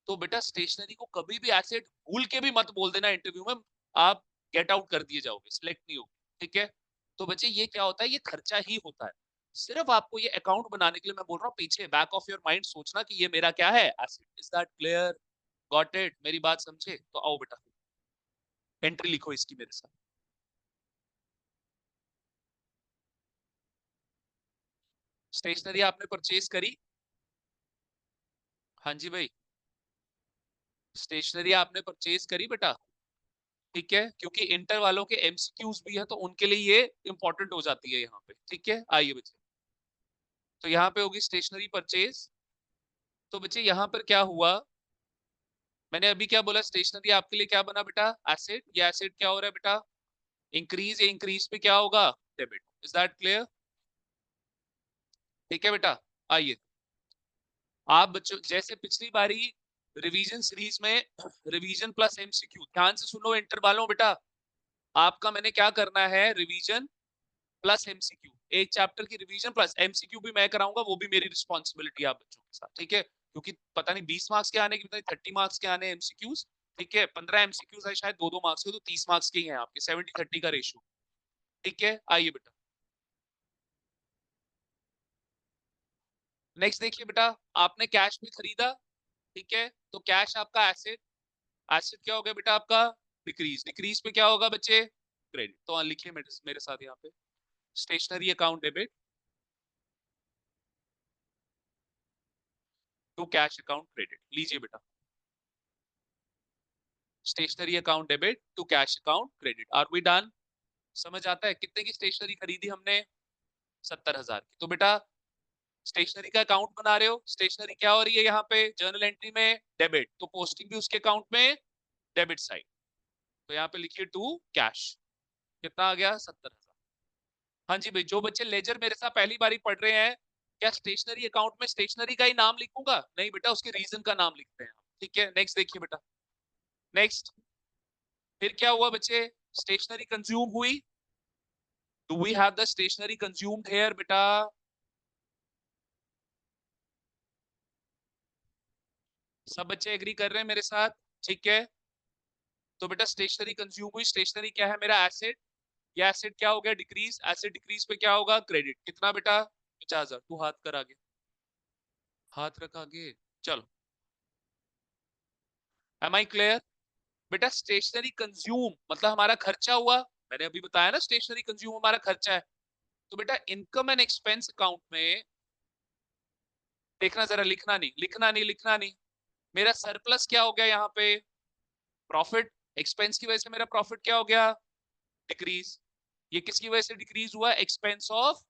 तो बेटा स्टेशनरी को कभी भी एसेट भूल के भी मत बोल देना इंटरव्यू में, आप गेट आउट कर दिए जाओगे, सिलेक्ट नहीं होगे। ठीक है? तो बच्चे ये क्या होता है? ये खर्चा ही होता है। सिर्फ आपको ये अकाउंट बनाने के लिए मैं बोल रहा हूँ, पीछे बैक ऑफ योर माइंड सोचना कि ये मेरा क्या है? Asset. Is that clear? Got it? मेरी बात समझे? तो आओ बेटा, एंट्री लिखो इसकी मेरे साथ। स्टेशनरी आपने परचेज करी? हाँ जी भाई, स्टेशनरी आपने परचेज करी बेटा? ठीक है, क्योंकि इंटर वालों के एमसीक्यूज भी है तो उनके लिए ये इंपॉर्टेंट हो जाती है यहाँ पे। ठीक है, आइए बच्चे, तो यहाँ पे होगी स्टेशनरी परचेज। तो बच्चे यहाँ पर क्या हुआ? मैंने अभी क्या बोला? स्टेशनरी आपके लिए क्या बना बेटा? एसेट। ये एसेट क्या हो रहा है बेटा? इंक्रीज। ये इंक्रीज पे क्या होगा? डेबिट। Is that clear? ठीक है बेटा, आइए। आप बच्चों जैसे पिछली बारी रिवीजन सीरीज में, रिवीजन प्लस एमसीक्यू, ध्यान से सुनो इंटर वालों बेटा, आपका मैंने क्या करना है? Revision plus MCQ. एक चैप्टर की रिवीजन प्लस एमसीक्यू भी मैं कराऊंगा, वो भी मेरी रिस्पॉन्सिबिलिटी है आप बच्चों के साथ। ठीक है? क्योंकि पता नहीं 20 मार्क्स के आने की, पता नहीं 30 मार्क्स के आने एमसीक्यूज। ठीक है? 15 एमसीक्यूज है शायद, दो दो मार्क्स के, तो 30 मार्क्स के ही हैं आपके, 70-30 का रेशियो। ठीक है, आइए बेटा नेक्स्ट देखिए बेटा, आपने कैश में खरीदा। ठीक है, तो कैश आपका एसेट। एसेट क्या हो गया बेटा आपका? डिक्रीज। डिक्रीज पे क्या होगा बच्चे? क्रेडिट। तो लिखिए मेरे साथ यहाँ पे, stationery account debit to cash account credit. लीजिए बेटा, stationery account debit to cash account credit. Are we done? समझ आता है? कितने की स्टेशनरी खरीदी हमने? 70,000 की। तो बेटा स्टेशनरी का अकाउंट बना रहे हो, स्टेशनरी क्या हो रही है यहाँ पे? जर्नल एंट्री में डेबिट, तो पोस्टिंग भी उसके अकाउंट में डेबिट साइड। तो यहाँ पे लिखिए टू कैश। कितना आ गया? 70,000। हाँ जी भाई, जो बच्चे लेजर मेरे साथ पहली बारी पढ़ रहे हैं, क्या स्टेशनरी अकाउंट में स्टेशनरी का ही नाम लिखूंगा? नहीं बेटा, उसके रीजन का नाम लिखते हैं। ठीक है, नेक्स्ट देखिए बेटा। नेक्स्ट, फिर क्या हुआ बच्चे? स्टेशनरी कंज्यूम हुई। Do we have the stationery consumed here बेटा? सब बच्चे एग्री कर रहे हैं मेरे साथ? ठीक है, तो बेटा स्टेशनरी कंज्यूम हुई। स्टेशनरी क्या है? मेरा एसेट। ये एसेट क्या हो गया? डिक्रीज। एसेट डिक्रीज पे क्या होगा? क्रेडिट। कितना बेटा? 50,000। तू हाथ कर आगे, हाथ रख आगे। चलो, एम आई क्लियर? बेटा स्टेशनरी कंज्यूम मतलब हमारा खर्चा हुआ। मैंने अभी बताया ना, स्टेशनरी कंज्यूम हमारा खर्चा है। तो बेटा इनकम एंड एक्सपेंस अकाउंट में देखना, जरा लिखना नहीं, लिखना नहीं, लिखना नहीं। मेरा सरप्लस क्या हो गया यहाँ पे? प्रॉफिट। एक्सपेंस की वजह से मेरा प्रॉफिट क्या हो गया? डिक्रीज। ये किसकी वजह से डिक्रीज हुआ? Expense of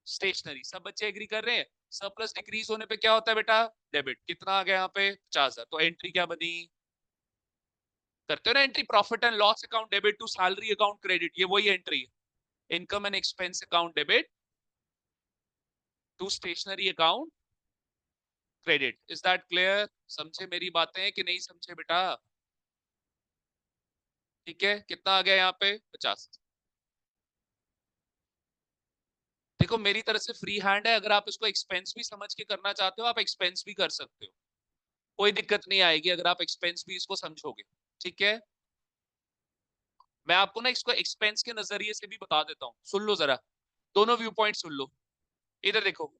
stationery. सब बच्चे एग्री कर रहे हैं? सरप्लस डिक्रीज होने पे क्या होता है बेटा? डेबिट। कितना आ गया यहाँ पे? 50,000। तो एंट्री क्या बनी? करते हो ना entry, profit and loss account debit to salary account credit. ये वही एंट्री है, income and expense account debit to stationery account credit. Is that clear? समझे मेरी बातें कि नहीं समझे बेटा? ठीक है, कितना आ गया यहाँ पे? 50। देखो मेरी तरफ से फ्री हैंड है, अगर आप इसको एक्सपेंस भी समझ के करना चाहते हो, आप एक्सपेंस भी कर सकते हो, कोई दिक्कत नहीं आएगी अगर आप एक्सपेंस भी इसको समझोगे। ठीक है, मैं आपको ना इसको एक्सपेंस के नजरिए से भी बता देता हूँ, सुन लो जरा, दोनों व्यू पॉइंट सुन लो। इधर देखो,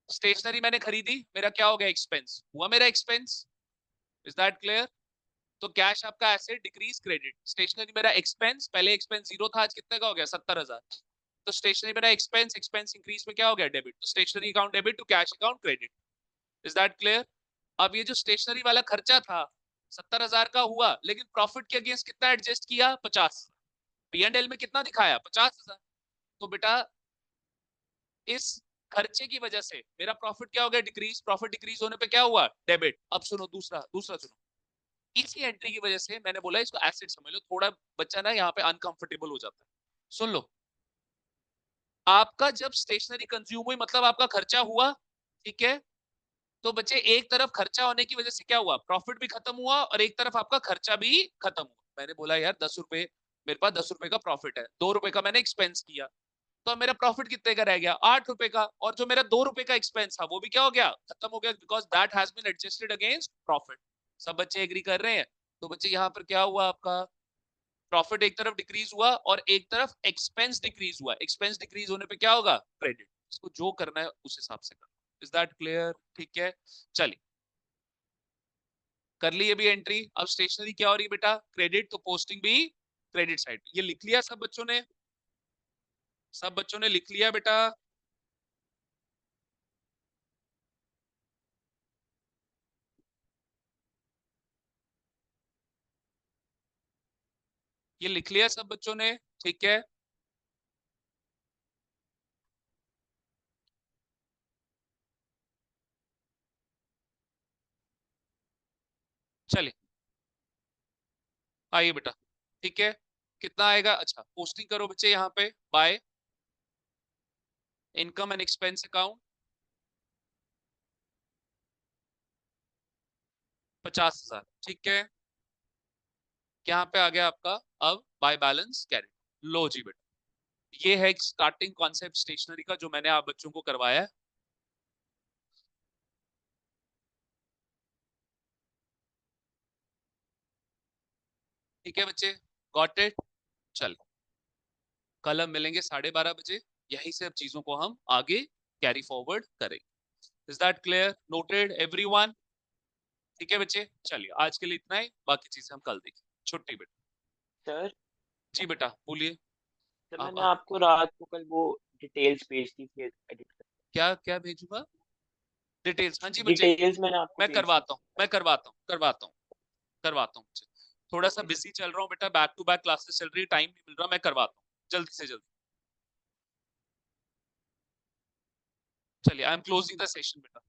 स्टेशनरी मैंने खरीदी, मेरा क्या हो गया? एक्सपेंस हुआ मेरा एक्सपेंस। Is that clear? तो कैश आपका एसेट, डिक्रीज क्रेडिट। स्टेशनरी मेरा एक्सपेंस, पहले एक्सपेंस जीरो था, आज कितने का हो गया? 70,000। तो स्टेशनरी मेरा एक्सपेंस, एक्सपेंस इंक्रीज में क्या हो गया? डेबिट। तो stationery account debit to cash account credit. Is that clear? अब ये जो स्टेशनरी वाला खर्चा था 70,000 का हुआ, लेकिन प्रॉफिट के अगेंस्ट कितना एडजस्ट किया? 50। P&L में कितना दिखाया? 50,000। तो बेटा इस खर्चे की वजह से मेरा प्रॉफिट क्या हो गया? डिक्रीज। प्रॉफिट डिक्रीज होने पे क्या हुआ? डेबिट। अब सुनो दूसरा, दूसरा सुनो। इसी एंट्री की वजह से मैंने बोला इसको एसेट समझ लो, थोड़ा बच्चा ना यहाँ पे अनकंफर्टेबल हो जाता है। सुन लो, आपका जब स्टेशनरी कंज्यूम हुई मतलब आपका खर्चा हुआ, ठीक है? तो बच्चे एक तरफ खर्चा होने की वजह से क्या हुआ? प्रॉफिट भी खत्म हुआ और एक तरफ आपका खर्चा भी खत्म हुआ। मैंने बोला यार 10 रुपए, मेरे पास 10 रुपए का प्रॉफिट है, 2 रुपए का मैंने एक्सपेंस किया, तो मेरा प्रॉफिट कितने का रह गया? 8 रुपए का। और जो मेरा 2 रुपए का एक्सपेंस था वो भी क्या हो गया? खत्म हो गया, because that has been adjusted against profit. सब बच्चे एग्री कर रहे हैं? तो बच्चे यहाँ पर क्या हुआ आपका? प्रॉफिट एक तरफ डिक्रीज हुआ और एक तरफ एक्सपेंस डिक्रीज हुआ। एक्सपेंस डिक्रीज होने पे क्या होगा? क्रेडिट। इसको जो करना है उस हिसाब से करना। Is that clear? ठीक है, चलिए कर ली ये भी एंट्री। अब स्टेशनरी क्या हो रही है बेटा? क्रेडिट। तो पोस्टिंग भी क्रेडिट साइड। ये लिख लिया सब बच्चों ने? सब बच्चों ने लिख लिया बेटा? ये लिख लिया सब बच्चों ने? ठीक है, चलिए आइए बेटा। ठीक है, कितना आएगा? अच्छा पोस्टिंग करो बच्चे यहाँ पे, by income and expense account 50,000। ठीक है, यहाँ पे आ गया आपका अब बाय बैलेंस कैरी। लो जी बेटा, ये है स्टार्टिंग कॉन्सेप्ट स्टेशनरी का जो मैंने आप बच्चों को करवाया है। ठीक है बच्चे, गॉट इट? चल, कल हम मिलेंगे 12:30 बजे, यहीं से अब चीजों को हम आगे कैरी फॉरवर्ड करेंगे। Is that clear? Noted everyone? ठीक है बच्चे, चलिए आज के लिए इतना ही, बाकी चीजें हम कल देखेंगे। छुट्टी बेटा। सर जी बेटा बोलिए। सर आप मैंने आपको रात को कल वो डिटेल्स भेज दी थी एडिट कर। क्या क्या भेजूंगा? डिटेल्स? हाँ जी बच्चे, डिटेल्स मैंने आपको मैं भेज दी करवाता थी। हूँ, मैं करवाता हूँ, करवाता हूँ, करवाता हूँ बच्चे। थोड़ा सा ओके सर। बिजी चल रहा हूँ बेटा, बैक टू बैक क्लासेस चल रही है, टाइम नहीं मिल रहा, मैं करवाता हूँ जल्दी से जल्दी। चलिए I am closing the session बेटा।